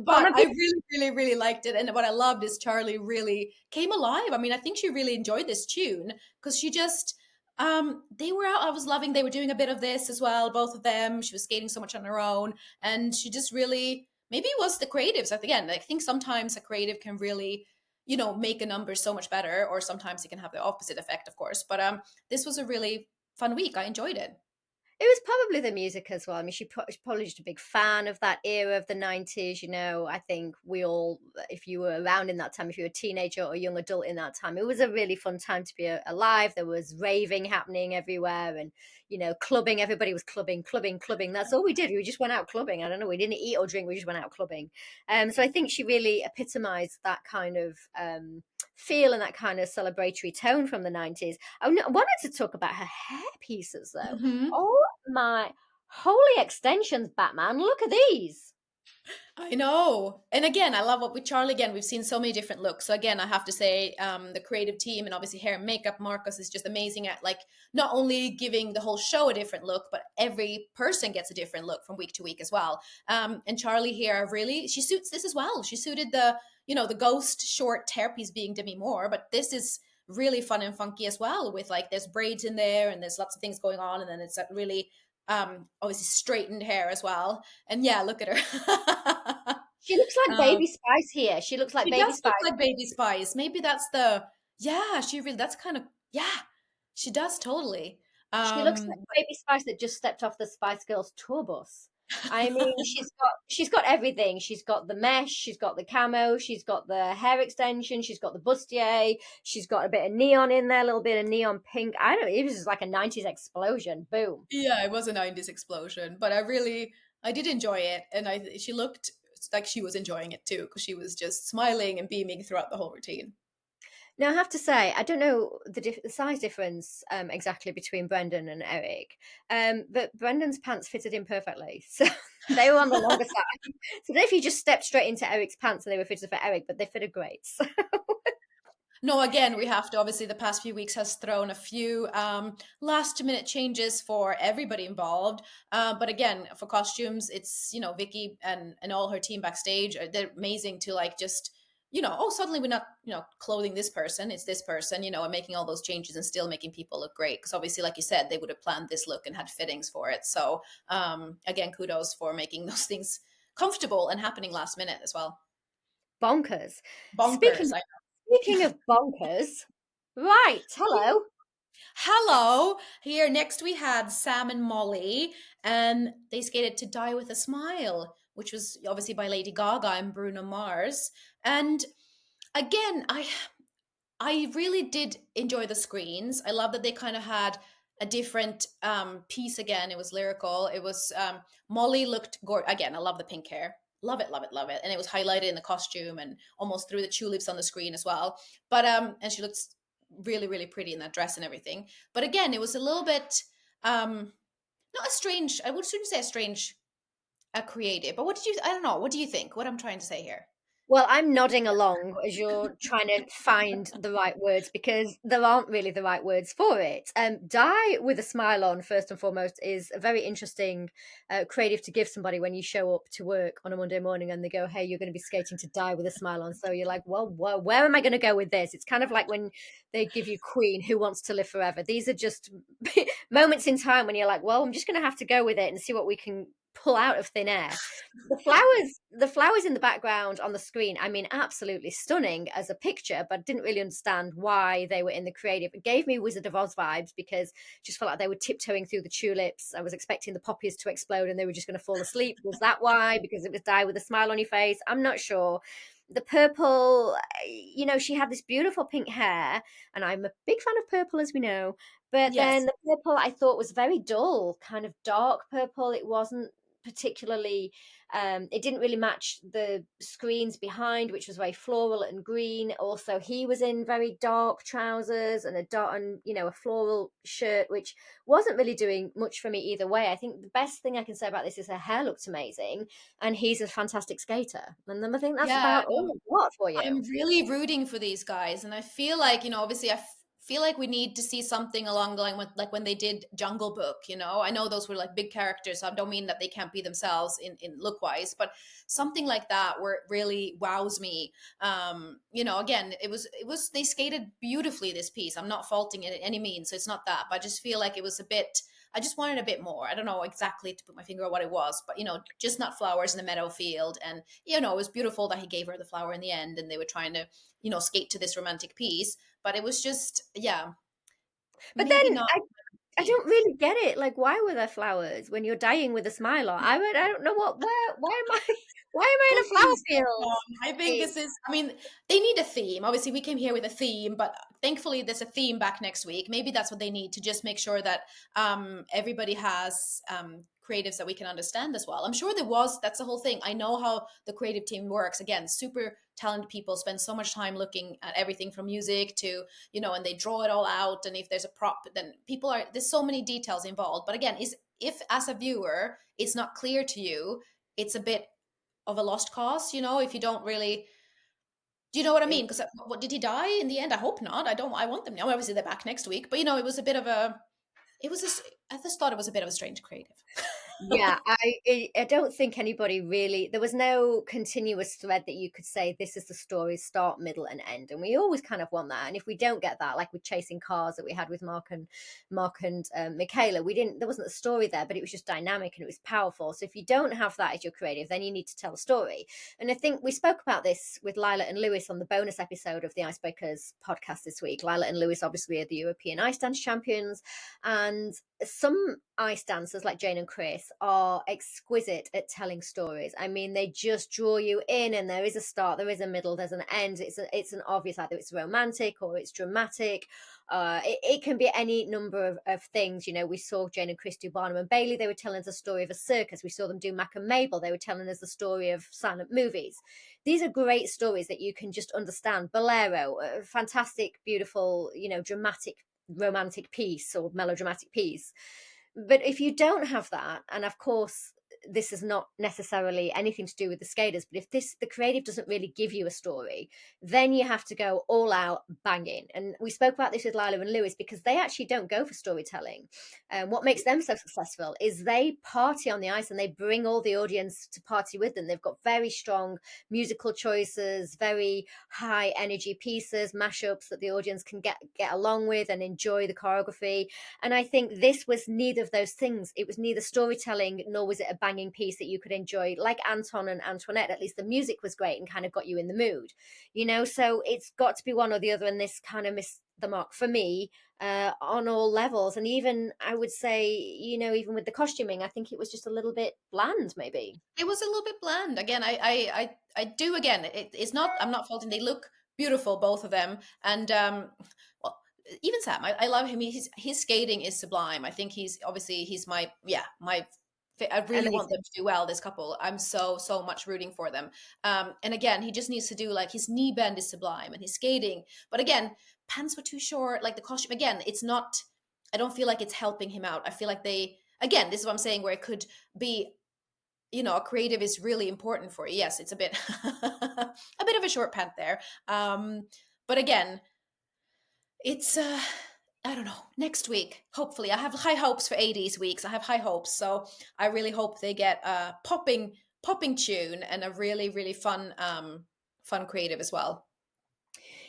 But I'm But a I big really, really, really liked it. And what I loved is Charlie really came alive. I mean, I think she really enjoyed this tune because she just, they were out. I was loving, they were doing a bit of this as well, both of them. She was skating so much on her own. And she just really, maybe it was the creatives. Again, I think sometimes a creative can really, make a number so much better, or sometimes it can have the opposite effect, of course. But this was a really fun week. I enjoyed it. It was probably the music as well. I mean, she's probably just a big fan of that era of the 90s. I think we all, if you were around in that time, if you were a teenager or a young adult in that time, it was a really fun time to be alive. There was raving happening everywhere and, clubbing. Everybody was clubbing, clubbing, clubbing. That's all we did. We just went out clubbing. I don't know. We didn't eat or drink. We just went out clubbing. So I think she really epitomized that kind of feel and that kind of celebratory tone from the 90s. Wanted to talk about her hair pieces, though. Mhm. Oh my holy extensions, Batman. Look at these. I know. And again, I love what with Charlie, again, we've seen so many different looks. So again, I have to say, the creative team and obviously hair and makeup, Marcus is just amazing at like not only giving the whole show a different look, but every person gets a different look from week to week as well. And Charlie here really, she suits this as well. She suited the ghost short hairpiece being Demi Moore, but this is really fun and funky as well with like there's braids in there and there's lots of things going on. And then it's a really obviously straightened hair as well. And yeah, look at her. She looks like um, Baby Spice here. She looks like she Baby does look Spice. like Baby Spice. Maybe that's yeah, she really, that's kind of, yeah, she does totally. She looks like But Baby Spice that just stepped off the Spice Girls tour bus. I mean, she's got everything. She's got the mesh, she's got the camo, she's got the hair extension, she's got the bustier, she's got a bit of neon in there, a little bit of neon pink. I don't know, it was just like a 90s explosion. Boom. yeah, it was a 90s explosion, but I did enjoy it. And she looked like she was enjoying it too, because she was just smiling and beaming throughout the whole routine. Now, I have to say, I don't know the size difference exactly between Brendan and Eric, but Brendan's pants fitted in perfectly. So they were on the longer side. So if you just stepped straight into Eric's pants and they were fitted for Eric, but they fitted great. So No, again, we have to, obviously, the past few weeks has thrown a few last minute changes for everybody involved. But again, for costumes, it's, Vicky and all her team backstage, they're amazing to like just, oh, suddenly we're not, clothing this person, it's this person, and making all those changes and still making people look great. Because obviously, like you said, they would have planned this look and had fittings for it. So again, kudos for making those things comfortable and happening last minute as well. bonkers. Bonkers. Speaking of bonkers, right? Hello. Hello. Here next we had Sam and Molly, and they skated to Die with a Smile, which was obviously by Lady Gaga and Bruno Mars. And again, I really did enjoy the screens. I love that they kind of had a different piece again. It was lyrical. It was Molly looked again. I love the pink hair. Love it, love it, love it. And it was highlighted in the costume and almost through the tulips on the screen as well. But and she looked really, really pretty in that dress and everything. But again, it was a little bit not a strange. I shouldn't say a strange, a creative. But I don't know. What do you think? What I'm trying to say here? Well, I'm nodding along as you're trying to find the right words because there aren't really the right words for it. Die with a smile on, first and foremost, is a very interesting creative to give somebody when you show up to work on a Monday morning and they go, hey, you're going to be skating to Die with a smile on. So you're like, well, where am I going to go with this? It's kind of like when they give you Queen, Who Wants to Live Forever. These are just moments in time when you're like, well, I'm just going to have to go with it and see what we can pull out of thin air. The flowers in the background on the screen, I mean, absolutely stunning as a picture, but didn't really understand why they were in the creative. It gave me Wizard of Oz vibes because just felt like they were tiptoeing through the tulips. I was expecting the poppies to explode and they were just going to fall asleep. Was that why? Because it was Die with a Smile on Your Face? I'm not sure. the purple, she had this beautiful pink hair, and I'm a big fan of purple, as we know. But then Yes. the purple I thought was very dull, kind of dark purple. It wasn't particularly, it didn't really match the screens behind, which was very floral and green. Also, he was in very dark trousers and a dark, and a floral shirt, which wasn't really doing much for me either way. I think the best thing I can say about this is her hair looked amazing, and he's a fantastic skater. And then I think that's Yeah, about all I've got for I'm you. really rooting for these guys, and I feel like, obviously, feel like we need to see something along the line with like when they did Jungle Book. I know those were like big characters. So I don't mean that they can't be themselves in look wise, but something like that where it really wows me. Again, it was they skated beautifully this piece. I'm not faulting it in any means, so it's not that, but I just feel like it was a bit. I just wanted a bit more. I don't know exactly to put my finger on what it was, but just not flowers in a meadow field. And it was beautiful that he gave her the flower in the end, and they were trying to, skate to this romantic piece. But it was just, yeah, But maybe then not I tea. don't really get it. Like, why were there flowers when you're dying with a smile on? I don't know why am I, why am I in a flower Confused. field? I think Scene? this is, I mean, they need a theme. Obviously, we came here with a theme, but thankfully, there's a theme back next week. Maybe that's what they need to just make sure that everybody has creatives that we can understand as well. I'm sure that's the whole thing. I know how the creative team works. Again, super talented people spend so much time looking at everything from music to, and they draw it all out. And if there's a prop, then there's so many details involved. But again, if as a viewer, it's not clear to you, it's a bit of a lost cause, if you don't really, do you know what I mean? Because what, did he die in the end? I hope not. I want them now. Obviously they're back next week, but it was a bit of a, I just thought it was a bit of a strange creative. Yeah, I don't think anybody really. There was no continuous thread that you could say this is the story, start, middle, and end. And we always kind of want that. And if we don't get that, like with Chasing Cars that we had with Mark and Michaela, we didn't. There wasn't a story there, but it was just dynamic and it was powerful. So if you don't have that as your creative, then you need to tell a story. And I think we spoke about this with Lila and Lewis on the bonus episode of the Icebreakers podcast this week. Lila and Lewis obviously are the European ice dance champions, and some ice dancers like Jane and Chris are exquisite at telling stories. I mean, they just draw you in, and there is a start, there is a middle, there's an end. It's an obvious, either it's romantic or it's dramatic. It can be any number of things. We saw Jane and Chris do Barnum and Bailey. They were telling us the story of a circus. We saw them do Mac and Mabel. They were telling us the story of silent movies. These are great stories that you can just understand. Bolero, fantastic, beautiful, dramatic romantic piece or melodramatic piece. But if you don't have that, and of course this is not necessarily anything to do with the skaters, but if the creative doesn't really give you a story, then you have to go all out banging. And we spoke about this with Lila and Lewis, because they actually don't go for storytelling. And what makes them so successful is they party on the ice, and they bring all the audience to party with them. They've got very strong musical choices, very high energy pieces, mashups that the audience can get along with and enjoy the choreography. And I think this was neither of those things. It was neither storytelling nor was it a banging piece that you could enjoy. Like Anton and Antoinette, at least the music was great and kind of got you in the mood. So it's got to be one or the other, and this kind of missed the mark for me on all levels. And even, I would say, even with the costuming, I think it was just a little bit bland, maybe. It was a little bit bland. Again, I do, again, it's not, I'm not faulting, they look beautiful, both of them. And well, even Sam, I love him. His skating is sublime. I think he's my, yeah, I really want Amazing. them to do well, this couple. I'm so much rooting for them. And again, he just needs to do, like, his knee bend is sublime and his skating. But again, pants were too short. Like the costume, again, it's not, I don't feel like it's helping him out. I feel like again, this is what I'm saying, where it could be, a creative is really important for you. Yes, it's a bit a bit of a short pant there. But again, it's I don't know. Next week, hopefully, I have high hopes for 80s weeks. I have high hopes, so I really hope they get a popping tune and a really really fun creative as well.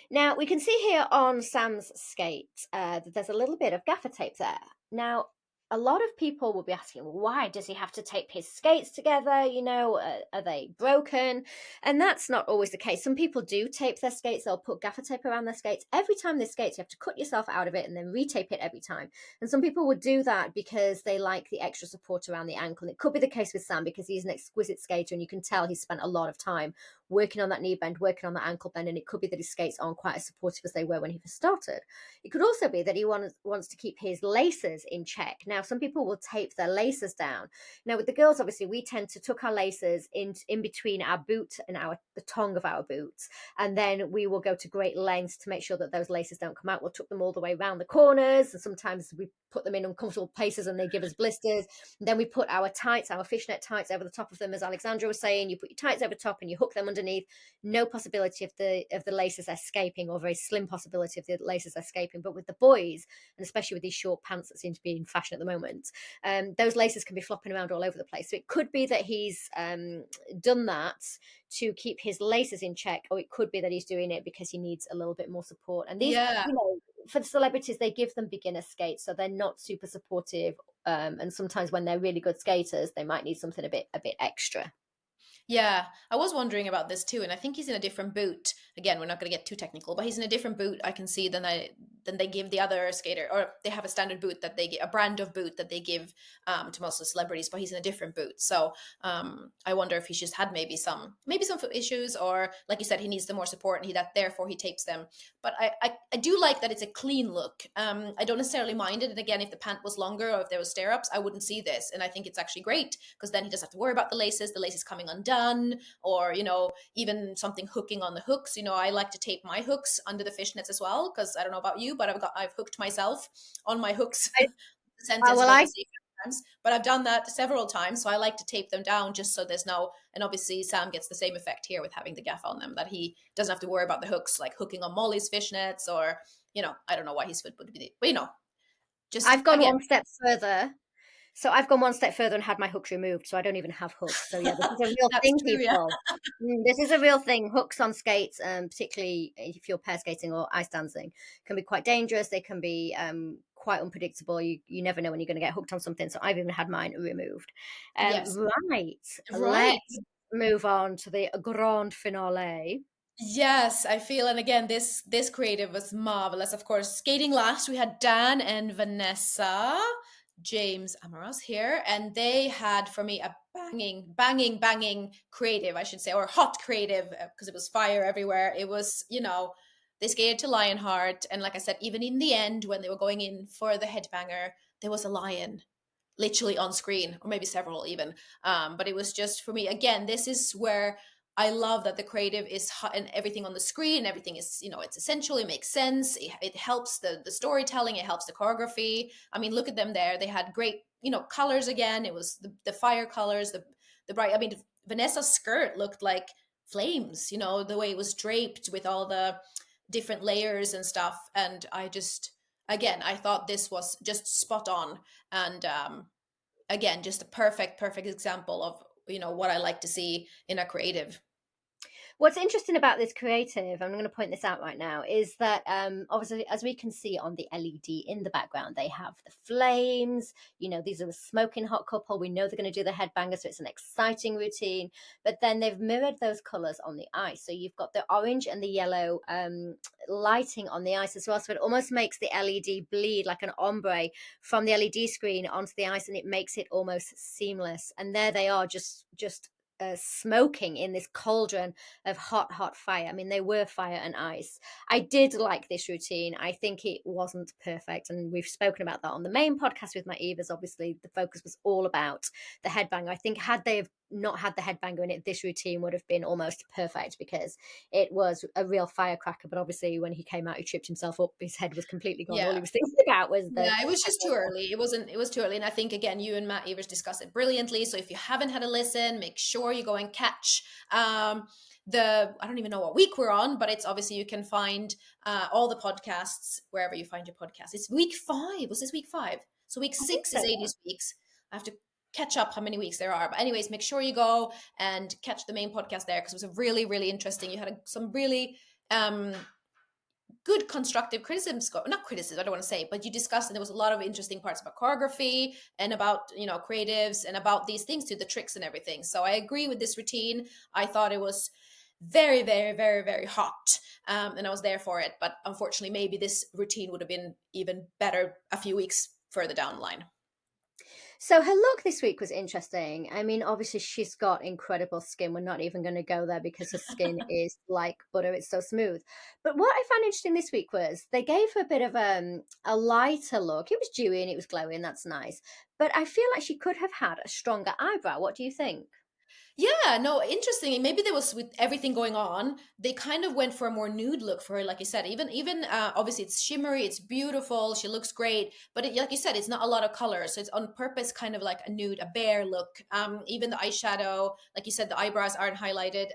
Now, we can see here on Sam's skate that there's a little bit of gaffer tape there. Now, a lot of people will be asking, why does he have to tape his skates together? Are they broken? And that's not always the case. Some people do tape their skates. They'll put gaffer tape around their skates. Every time they skate, you have to cut yourself out of it and then retape it every time. And some people would do that because they like the extra support around the ankle. And it could be the case with Sam, because he's an exquisite skater, and you can tell he's spent a lot of time working on that knee bend, working on that ankle bend, and it could be that his skates aren't quite as supportive as they were when he first started. It could also be that he wants to keep his laces in check. Now, some people will tape their laces down. Now, with the girls, obviously, we tend to tuck our laces in between our boot and the tongue of our boots, and then we will go to great lengths to make sure that those laces don't come out. We'll tuck them all the way around the corners, and sometimes we put them in uncomfortable places and they give us blisters. And then we put our tights, our fishnet tights, over the top of them, as Alexandra was saying. You put your tights over top and you hook them underneath. No possibility of the laces escaping, or very slim possibility of the laces escaping. But with the boys, and especially with these short pants that seem to be in fashion at the moment, those laces can be flopping around all over the place. So it could be that he's done that to keep his laces in check, or it could be that he's doing it because he needs a little bit more support. And these, Yeah. for the celebrities, they give them beginner skates, so they're not super supportive. And sometimes when they're really good skaters, they might need something a bit extra. Yeah, I was wondering about this too, and I think he's in a different boot. Again, we're not going to get too technical, but he's in a different boot I can see than they give the other skater, or they have a standard boot that they get, a brand of boot that they give to most of the celebrities, but he's in a different boot. So I wonder if he's just had maybe some foot issues, or like you said, he needs the more support, and therefore he tapes them. But I do like that it's a clean look. I don't necessarily mind it, and again, if the pant was longer or if there was stirrups, I wouldn't see this, and I think it's actually great because then he doesn't have to worry about the laces coming undone, or even something hooking on the hooks. I like to tape my hooks under the fishnets as well, because I don't know about you, but I've hooked myself on my hooks. I, The sentence well, is I obviously times, but I've done that several times, so I like to tape them down just so there's no. And obviously Sam gets the same effect here with having the gaff on them, that he doesn't have to worry about the hooks like hooking on Molly's fishnets, or I don't know why his foot would be, but just I've gone again. one step further. So I've gone one step further and had my hooks removed, so I don't even have hooks. So yeah, this is a real That's thing, true, yeah. people. This is a real thing. Hooks on skates, particularly if you're pair skating or ice dancing, can be quite dangerous. They can be quite unpredictable. You never know when you're going to get hooked on something. So I've even had mine removed. Yes. Right, Right. let's move on to the grand finale. Yes, I feel, and again, this creative was marvelous. Of course, skating last, we had Dan and Vanessa, James Amaros here, and they had for me a banging creative, I should say, or hot creative, because it was fire everywhere. It was, they skated to Lionheart, and like I said, even in the end, when they were going in for the headbanger, there was a lion literally on screen, or maybe several even. But it was just for me, again, this is where I love that the creative is and everything on the screen, everything is, it's essential, it makes sense, it helps the storytelling, it helps the choreography. I mean, look at them there. They had great, colors again. It was the fire colors, the bright, I mean, Vanessa's skirt looked like flames, the way it was draped with all the different layers and stuff. And again, I thought this was just spot on. And again, just a perfect example of what I like to see in a creative. What's interesting about this creative, I'm going to point this out right now, is that obviously, as we can see on the LED in the background, they have the flames. These are a smoking hot couple. We know they're going to do the headbanger, so it's an exciting routine. But then they've mirrored those colors on the ice. So you've got the orange and the yellow lighting on the ice as well. So it almost makes the LED bleed like an ombre from the LED screen onto the ice, and it makes it almost seamless. And there they are, just smoking in this cauldron of hot fire. I mean, they were fire and ice. I did like this routine. I think it wasn't perfect, and we've spoken about that on the main podcast with my Evas. Obviously, the focus was all about the headbanger. I think had they have not had the headbanger in it, this routine would have been almost perfect, because it was a real firecracker. But obviously, when he came out, he tripped himself up. His head was completely gone. All Yeah. he was thinking about was the. Yeah, it was just too early. It was too early. And I think, again, you and Matt Evers discussed it brilliantly. So if you haven't had a listen, make sure you go and catch I don't even know what week we're on, but it's obviously you can find all the podcasts wherever you find your podcast. It's week 5. Was this week 5? So week I think 6 so. is Yeah. 80s weeks. I have to catch up how many weeks there are. But anyways, make sure you go and catch the main podcast there, because it was a really, really interesting. You had some really good constructive criticism, not criticism, I don't want to say, but you discussed, and there was a lot of interesting parts about choreography and about creatives and about these things too, the tricks and everything. So I agree with this routine. I thought it was very, very, very, very hot, and I was there for it. But unfortunately, maybe this routine would have been even better a few weeks further down the line. So her look this week was interesting. I mean, obviously she's got incredible skin. We're not even going to go there because her skin is like butter. It's so smooth. But what I found interesting this week was they gave her a bit of a lighter look. It was dewy and it was glowing. That's nice. But I feel like she could have had a stronger eyebrow. What do you think? Yeah, no, interesting. Maybe there was with everything going on, they kind of went for a more nude look for her, like you said. Even obviously it's shimmery, it's beautiful, she looks great, but like you said, it's not a lot of color, so it's on purpose, kind of like a nude, a bare look. Even the eyeshadow, like you said, the eyebrows aren't highlighted.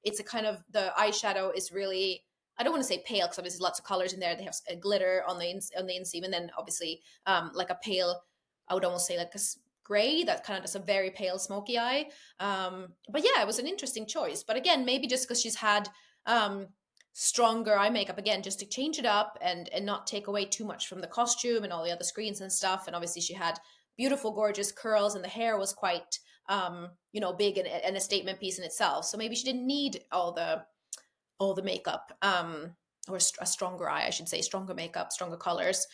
It's a kind of the eyeshadow is really. I don't want to say pale because obviously lots of colors in there. They have a glitter on on the inseam, and then obviously like a pale. I would almost say like a gray that kind of does a very pale smoky eye. But yeah, it was an interesting choice. But again, maybe just because she's had um, stronger eye makeup again, just to change it up and not take away too much from the costume and all the other screens and stuff. And obviously, she had beautiful, gorgeous curls, and the hair was quite big and a statement piece in itself. So maybe she didn't need all the makeup. Or a stronger eye, I should say, stronger makeup, stronger colors.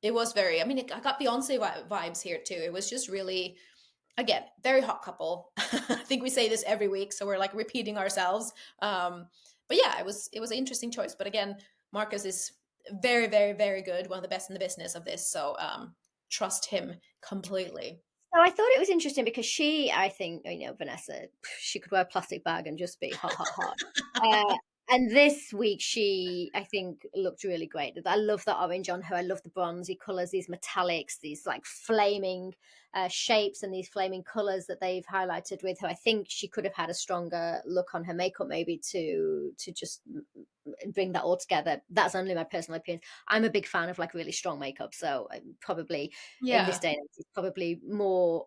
It was very. I mean, I got Beyonce vibes here too. It was just really, again, very hot couple. I think we say this every week, so we're like repeating ourselves. But yeah, it was an interesting choice. But again, Marcus is very, very, very good. One of the best in the business of this. So trust him completely. So I thought it was interesting because I think, Vanessa, she could wear a plastic bag and just be hot, hot, hot. And this week, I think, looked really great. I love the orange on her. I love the bronzy colors, these metallics, these like flaming shapes, and these flaming colors that they've highlighted with her. I think she could have had a stronger look on her makeup, maybe to just bring that all together. That's only my personal opinion. I'm a big fan of like really strong makeup, so probably in this Yeah. day and age, it's probably more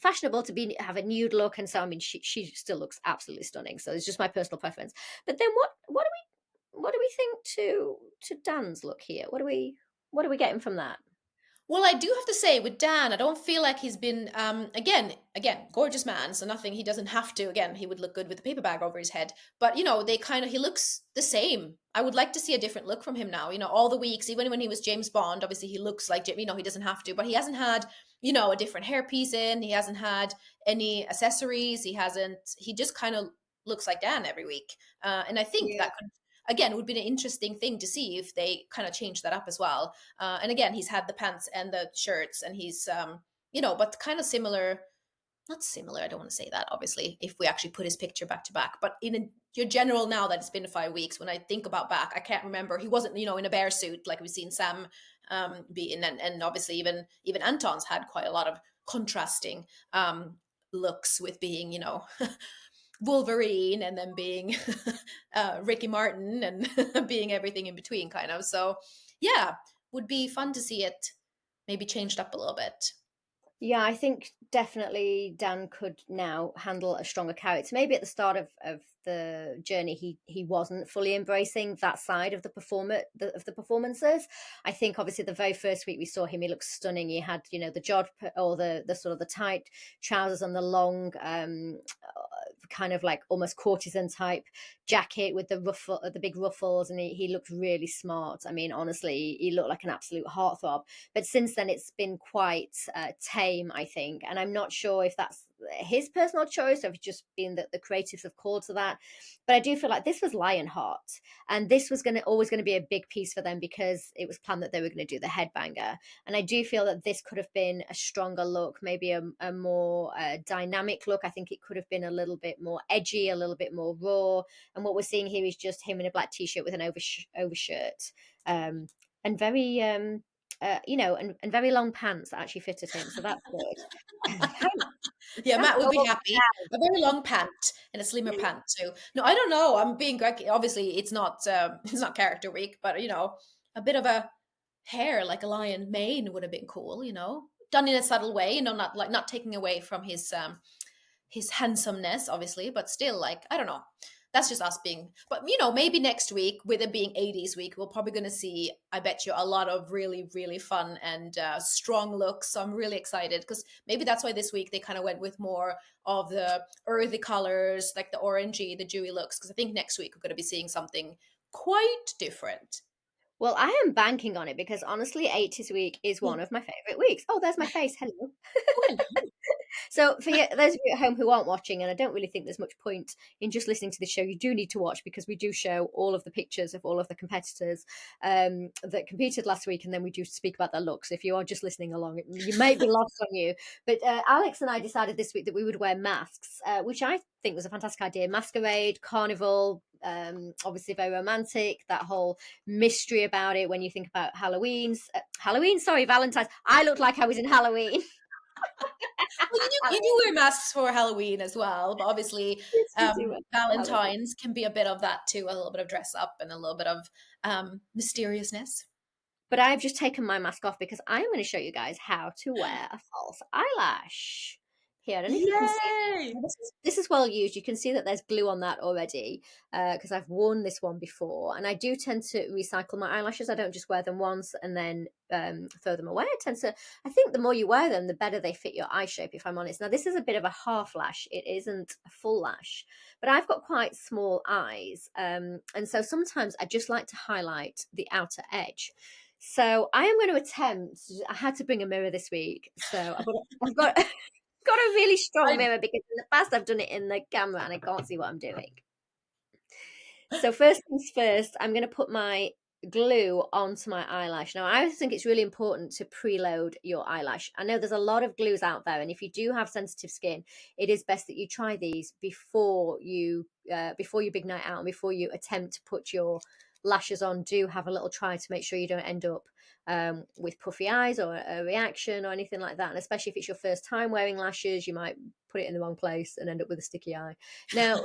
fashionable to have a nude look. And so, I mean, she still looks absolutely stunning. So it's just my personal preference. But then what do we think to Dan's look here? What are we getting from that? Well, I do have to say with Dan, I don't feel like he's been again, gorgeous man, so nothing he doesn't have to. Again, he would look good with a paper bag over his head. But they kind of he looks the same. I would like to see a different look from him now. All the weeks, even when he was James Bond, obviously he looks like he doesn't have to, but he hasn't had, a different hairpiece in, he hasn't had any accessories, he just kind of looks like Dan every week. And I think Yeah. that could again would be an interesting thing to see if they kind of change that up as well. And again, he's had the pants and the shirts, and he's, but kind of similar. Not similar. I don't want to say that. Obviously, if we actually put his picture back to back, but your general now that it's been 5 weeks, when I think about back, I can't remember. He wasn't, in a bear suit like we've seen Sam be in, and obviously even Anton's had quite a lot of contrasting looks with being, Wolverine and then being Ricky Martin and being everything in between, kind of. So, yeah, would be fun to see it maybe changed up a little bit. Yeah, I think definitely Dan could now handle a stronger character. Maybe at the start of the journey, he wasn't fully embracing that side of of the performances. I think obviously the very first week we saw him, he looked stunning. He had the or the sort of the tight trousers and the long kind of like almost courtesan type jacket with the big ruffles, and he looked really smart. I mean, honestly, he looked like an absolute heartthrob. But since then, it's been quite tame, I think. And I'm not sure if that's his personal choice or if it's just been that the creatives have called to that. But I do feel like this was Lionheart, and this was always going to be a big piece for them because it was planned that they were going to do the headbanger. And I do feel that this could have been a stronger look, maybe a more dynamic look. I think it could have been a little bit more edgy, a little bit more raw. And what we're seeing here is just him in a black t-shirt with an overshirt, and very and very long pants that actually fitted him. So that's good. Yeah, That's Matt would be all happy. A very long pant and a slimmer pant too. No, I don't know. I'm being obviously it's not it's not character week, but a bit of a hair like a lion mane would have been cool. Done in a subtle way. Not taking away from his handsomeness, obviously, but still, like, I don't know. That's just us being, but maybe next week, with it being 80s week, we're probably going to see, I bet you, a lot of really, really fun and strong looks. So I'm really excited because maybe that's why this week they kind of went with more of the earthy colors, like the orangey, the dewy looks. Because I think next week we're going to be seeing something quite different. Well, I am banking on it because honestly, 80s week is one of my favorite weeks. Oh, there's my face. Hello. Oh, hello. So for you, those of you at home who aren't watching, and I don't really think there's much point in just listening to the show, you do need to watch because we do show all of the pictures of all of the competitors that competed last week, and then we do speak about their looks. If you are just listening along, you might be lost on you. But Alex and I decided this week that we would wear masks, which I think was a fantastic idea. Masquerade, carnival, obviously very romantic. That whole mystery about it when you think about Halloween. Sorry, Valentine's. I looked like I was in Halloween. Well, you do wear masks for Halloween as well, but obviously, Yes, we do. Halloween. Valentine's can be a bit of that too, a little bit of dress up and a little bit of mysteriousness. But I've just taken my mask off because I'm going to show you guys how to wear a false eyelash. Here, I don't know if you can see. Yay! This is well used. You can see that there's glue on that already because I've worn this one before. And I do tend to recycle my eyelashes. I don't just wear them once and then throw them away. I think the more you wear them, the better they fit your eye shape, if I'm honest. Now, this is a bit of a half lash. It isn't a full lash, but I've got quite small eyes. And so sometimes I just like to highlight the outer edge. So I am going to attempt. I had to bring a mirror this week, so I've got got a really strong I mirror because in the past I've done it in the camera and I can't see what I'm doing. So first things first, I'm going to put my glue onto my eyelash. Now, I think it's really important to preload your eyelash. I know there's a lot of glues out there, and if you do have sensitive skin, it is best that you try these before your big night out and before you attempt to put your lashes on. Do have a little try to make sure you don't end up with puffy eyes or a reaction or anything like that. And especially if it's your first time wearing lashes, you might put it in the wrong place and end up with a sticky eye. Now,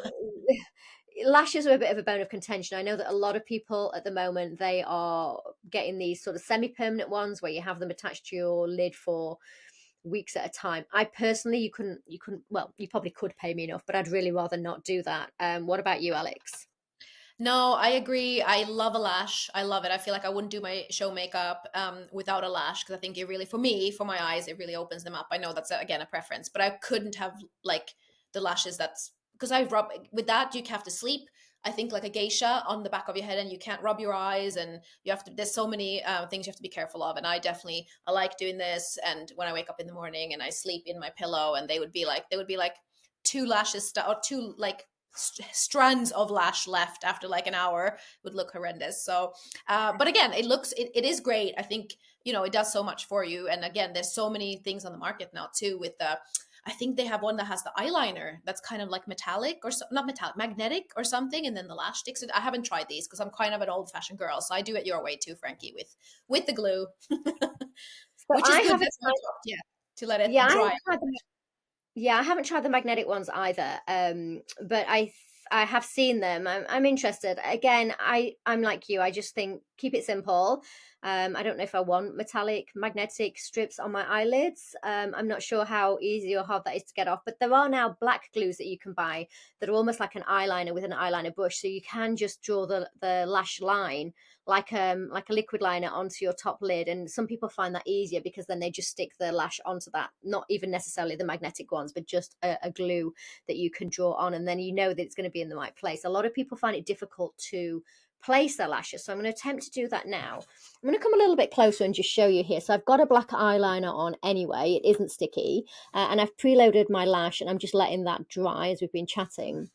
lashes are a bit of a bone of contention. I know that a lot of people at the moment, they are getting these sort of semi-permanent ones where you have them attached to your lid for weeks at a time. I personally, well, you probably could pay me enough, but I'd really rather not do that. What about you, Alex? No, I agree. I love a lash. I love it. I feel like I wouldn't do my show makeup without a lash because I think it really, for me, for my eyes, it really opens them up. I know that's again a preference, but I couldn't have like the lashes. That's because I rub with that. You have to sleep. I think like a geisha on the back of your head, and you can't rub your eyes, and you have to. There's so many things you have to be careful of, and I like doing this. And when I wake up in the morning and I sleep in my pillow, and they would be like two lashes or two like strands of lash left after like an hour would look horrendous. So but again, it is great. I think it does so much for you. And again, there's so many things on the market now too with the I think they have one that has the eyeliner that's kind of like metallic or not metallic, magnetic or something, and then the lash sticks. I haven't tried these because I'm kind of an old-fashioned girl, so I do it your way too, Frankie, with the glue, So which is I good. haven't That's my tried, job, yeah, to let it yeah, I dry. haven't tried the Yeah, I haven't tried the magnetic ones either. But I have seen them. I'm interested. Again, I'm like you. I just think keep it simple. I don't know if I want metallic magnetic strips on my eyelids. I'm not sure how easy or hard that is to get off. But there are now black glues that you can buy that are almost like an eyeliner with an eyeliner brush, so you can just draw the lash line like a liquid liner onto your top lid. And some people find that easier because then they just stick the lash onto that, not even necessarily the magnetic ones, but just a glue that you can draw on, and then you know that it's going to be in the right place. A lot of people find it difficult to place their lashes, so I'm going to attempt to do that now. I'm going to come a little bit closer and just show you here. So I've got a black eyeliner on anyway, it isn't sticky, and I've preloaded my lash and I'm just letting that dry as we've been chatting.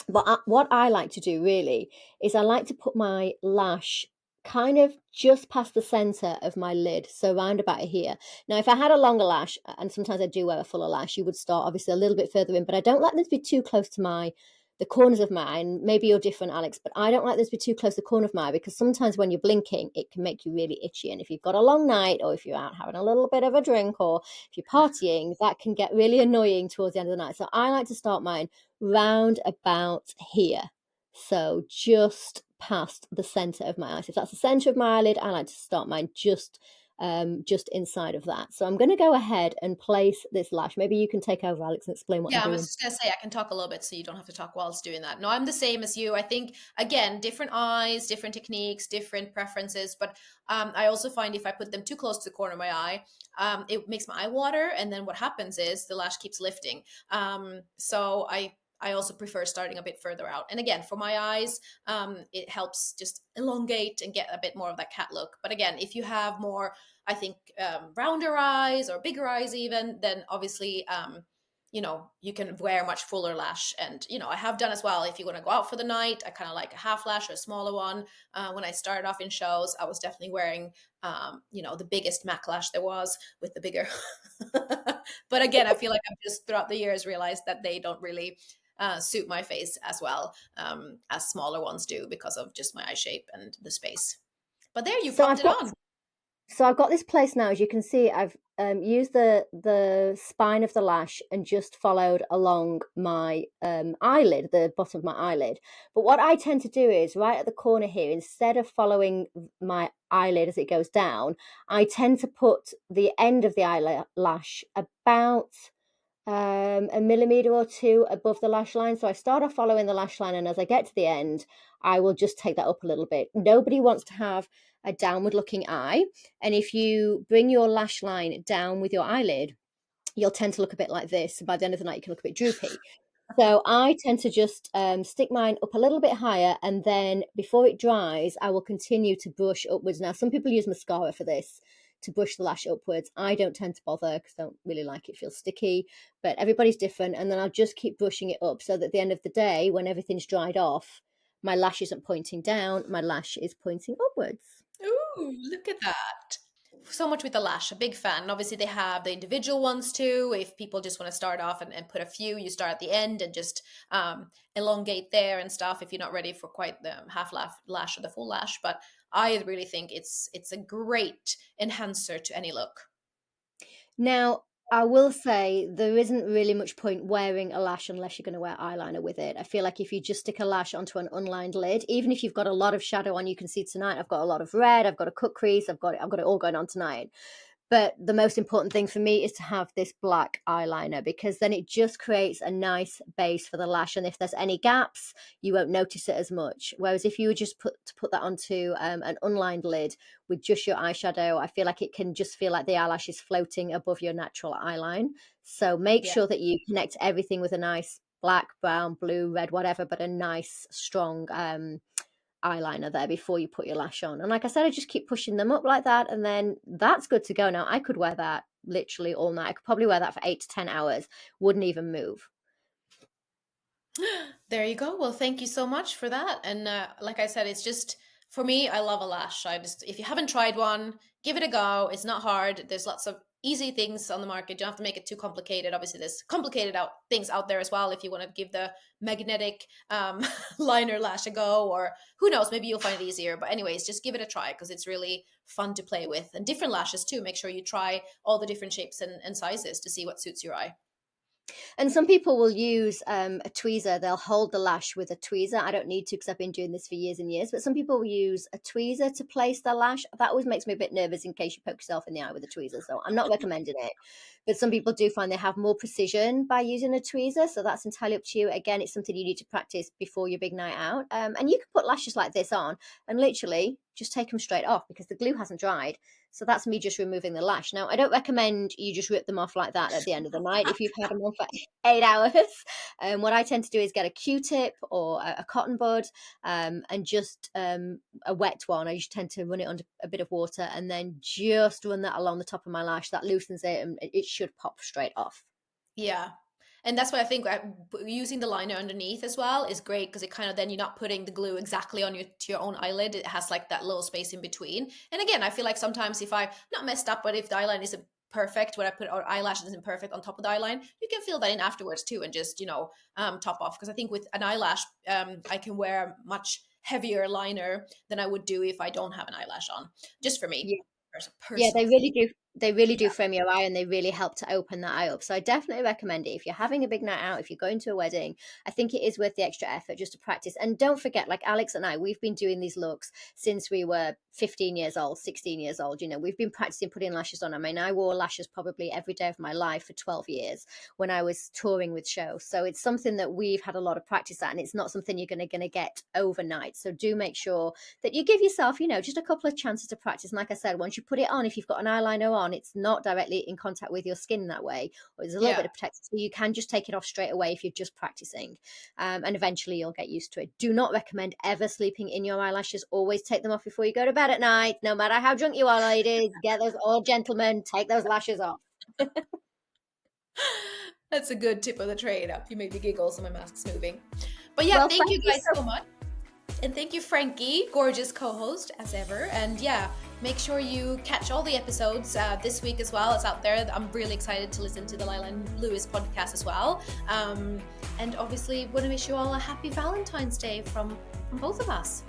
But what I like to do really is I like to put my lash kind of just past the center of my lid, so round about here. Now, if I had a longer lash, and sometimes I do wear a fuller lash, you would start obviously a little bit further in, but I don't like them to be too close to the corners of mine. Maybe you're different, Alex, but I don't like this to be too close to the corner of mine because sometimes when you're blinking, it can make you really itchy. And if you've got a long night, or if you're out having a little bit of a drink, or if you're partying, that can get really annoying towards the end of the night. So I like to start mine round about here. So just past the center of my eye. So if that's the center of my eyelid, I like to start mine just inside of that. So I'm going to go ahead and place this lash. Maybe you can take over, Alex, and explain what I'm Yeah, I was doing. just gonna say I can talk a little bit so you don't have to talk whilst doing that. No, I'm the same as you. I think again, different eyes, different techniques, different preferences. But I also find if I put them too close to the corner of my eye, it makes my eye water, and then what happens is the lash keeps lifting. So I also prefer starting a bit further out. And again, for my eyes, it helps just elongate and get a bit more of that cat look. But again, if you have more, I think, rounder eyes or bigger eyes even, then obviously, you can wear much fuller lash. And, I have done as well. If you want to go out for the night, I kind of like a half lash or a smaller one. When I started off in shows, I was definitely wearing, the biggest MAC lash there was with the bigger. But again, I feel like I've just throughout the years realized that they don't really suit my face as well as smaller ones do because of just my eye shape and the space. But there, you So popped I've it got on. So I've got this place now. As you can see, I've used the spine of the lash and just followed along my eyelid, the bottom of my eyelid. But what I tend to do is right at the corner here, instead of following my eyelid as it goes down, I tend to put the end of the eyelash about a millimeter or two above the lash line. So I start off following the lash line, and as I get to the end, I will just take that up a little bit. Nobody wants to have a downward looking eye. And if you bring your lash line down with your eyelid, you'll tend to look a bit like this. By the end of the night, you can look a bit droopy. So I tend to just stick mine up a little bit higher, and then before it dries, I will continue to brush upwards. Now, some people use mascara for this to brush the lash upwards. I don't tend to bother because I don't really like it. It feels sticky, but everybody's different. And then I'll just keep brushing it up so that at the end of the day, when everything's dried off, my lash isn't pointing down, my lash is pointing upwards. Ooh, look at that. So much with the lash, a big fan. And obviously, they have the individual ones too. If people just want to start off and put a few, you start at the end and just elongate there and stuff if you're not ready for quite the half lash or the full lash. But I really think it's a great enhancer to any look. Now, I will say there isn't really much point wearing a lash unless you're going to wear eyeliner with it. I feel like if you just stick a lash onto an unlined lid, even if you've got a lot of shadow on, you can see tonight I've got a lot of red, I've got a cut crease, I've got it all going on tonight. But the most important thing for me is to have this black eyeliner, because then it just creates a nice base for the lash. And if there's any gaps, you won't notice it as much. Whereas if you were just put that onto an unlined lid with just your eyeshadow, I feel like it can just feel like the eyelash is floating above your natural eyeline. So make Yeah. sure that you connect everything with a nice black, brown, blue, red, whatever, but a nice, strong eyeliner there before you put your lash on. And like I said, I just keep pushing them up like that, and then that's good to go. Now I could wear that literally all night. I could probably wear that for 8 to 10 hours, wouldn't even move. There you go. Well, thank you so much for that. And like I said, it's just for me, I love a lash. If you haven't tried one, give it a go. It's not hard. There's lots of easy things on the market. You don't have to make it too complicated. Obviously, there's complicated out things out there as well. If you want to give the magnetic liner lash a go, or who knows, maybe you'll find it easier. But anyways, just give it a try because it's really fun to play with, and different lashes too. Make sure you try all the different shapes and sizes to see what suits your eye. And some people will use a tweezer. They'll hold the lash with a tweezer. I don't need to because I've been doing this for years and years. But some people will use a tweezer to place their lash. That always makes me a bit nervous in case you poke yourself in the eye with a tweezer. So I'm not recommending it. But some people do find they have more precision by using a tweezer. So that's entirely up to you. Again, it's something you need to practice before your big night out. And you can put lashes like this on and literally just take them straight off because the glue hasn't dried. So that's me just removing the lash. Now, I don't recommend you just rip them off like that at the end of the night if you've had them on for 8 hours. What I tend to do is get a Q-tip or a cotton bud and just a wet one. I just tend to run it under a bit of water and then just run that along the top of my lash. That loosens it and it should pop straight off. Yeah. And that's what I think using the liner underneath as well is great because it kind of then you're not putting the glue exactly on your own eyelid. It has like that little space in between. And again, I feel like sometimes if I not messed up, but if the eyeline isn't perfect, when I put or eyelash isn't perfect on top of the eyeline, you can fill that in afterwards too and just top off. Because I think with an eyelash, I can wear a much heavier liner than I would do if I don't have an eyelash on. Just for me, Yeah. Yeah, personal. they really do. They really do frame your eye and they really help to open that eye up. So I definitely recommend it. If you're having a big night out, if you're going to a wedding, I think it is worth the extra effort just to practice. And don't forget, like Alex and I, we've been doing these looks since we were 15 years old, 16 years old. We've been practicing putting lashes on. I mean, I wore lashes probably every day of my life for 12 years when I was touring with shows. So it's something that we've had a lot of practice at, and it's not something you're going to get overnight. So do make sure that you give yourself, just a couple of chances to practice. And like I said, once you put it on, if you've got an eyeliner on, on, it's not directly in contact with your skin that way, or there's a little Yeah. bit of protection, so you can just take it off straight away if you're just practicing, and eventually you'll get used to it. Do not recommend ever sleeping in your eyelashes. Always take them off before you go to bed at night, no matter how drunk you are, ladies. Get those, or gentlemen, take those lashes off. That's a good tip of the trade. You made me giggle, so my mask's moving. But yeah, Well, thank you guys so much. And thank you, Frankie, gorgeous co-host as ever. And yeah, make sure you catch all the episodes this week as well. It's out there. I'm really excited to listen to the Lila and Lewis podcast as well. And obviously, want to wish you all a happy Valentine's Day from both of us.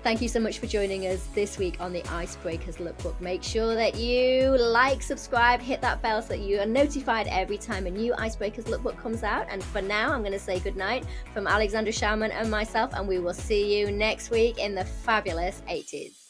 Thank you so much for joining us this week on the Icebreakers Lookbook. Make sure that you like, subscribe, hit that bell so that you are notified every time a new Icebreakers Lookbook comes out. And for now, I'm going to say goodnight from Alexandra Schauman and myself, and we will see you next week in the fabulous 80s.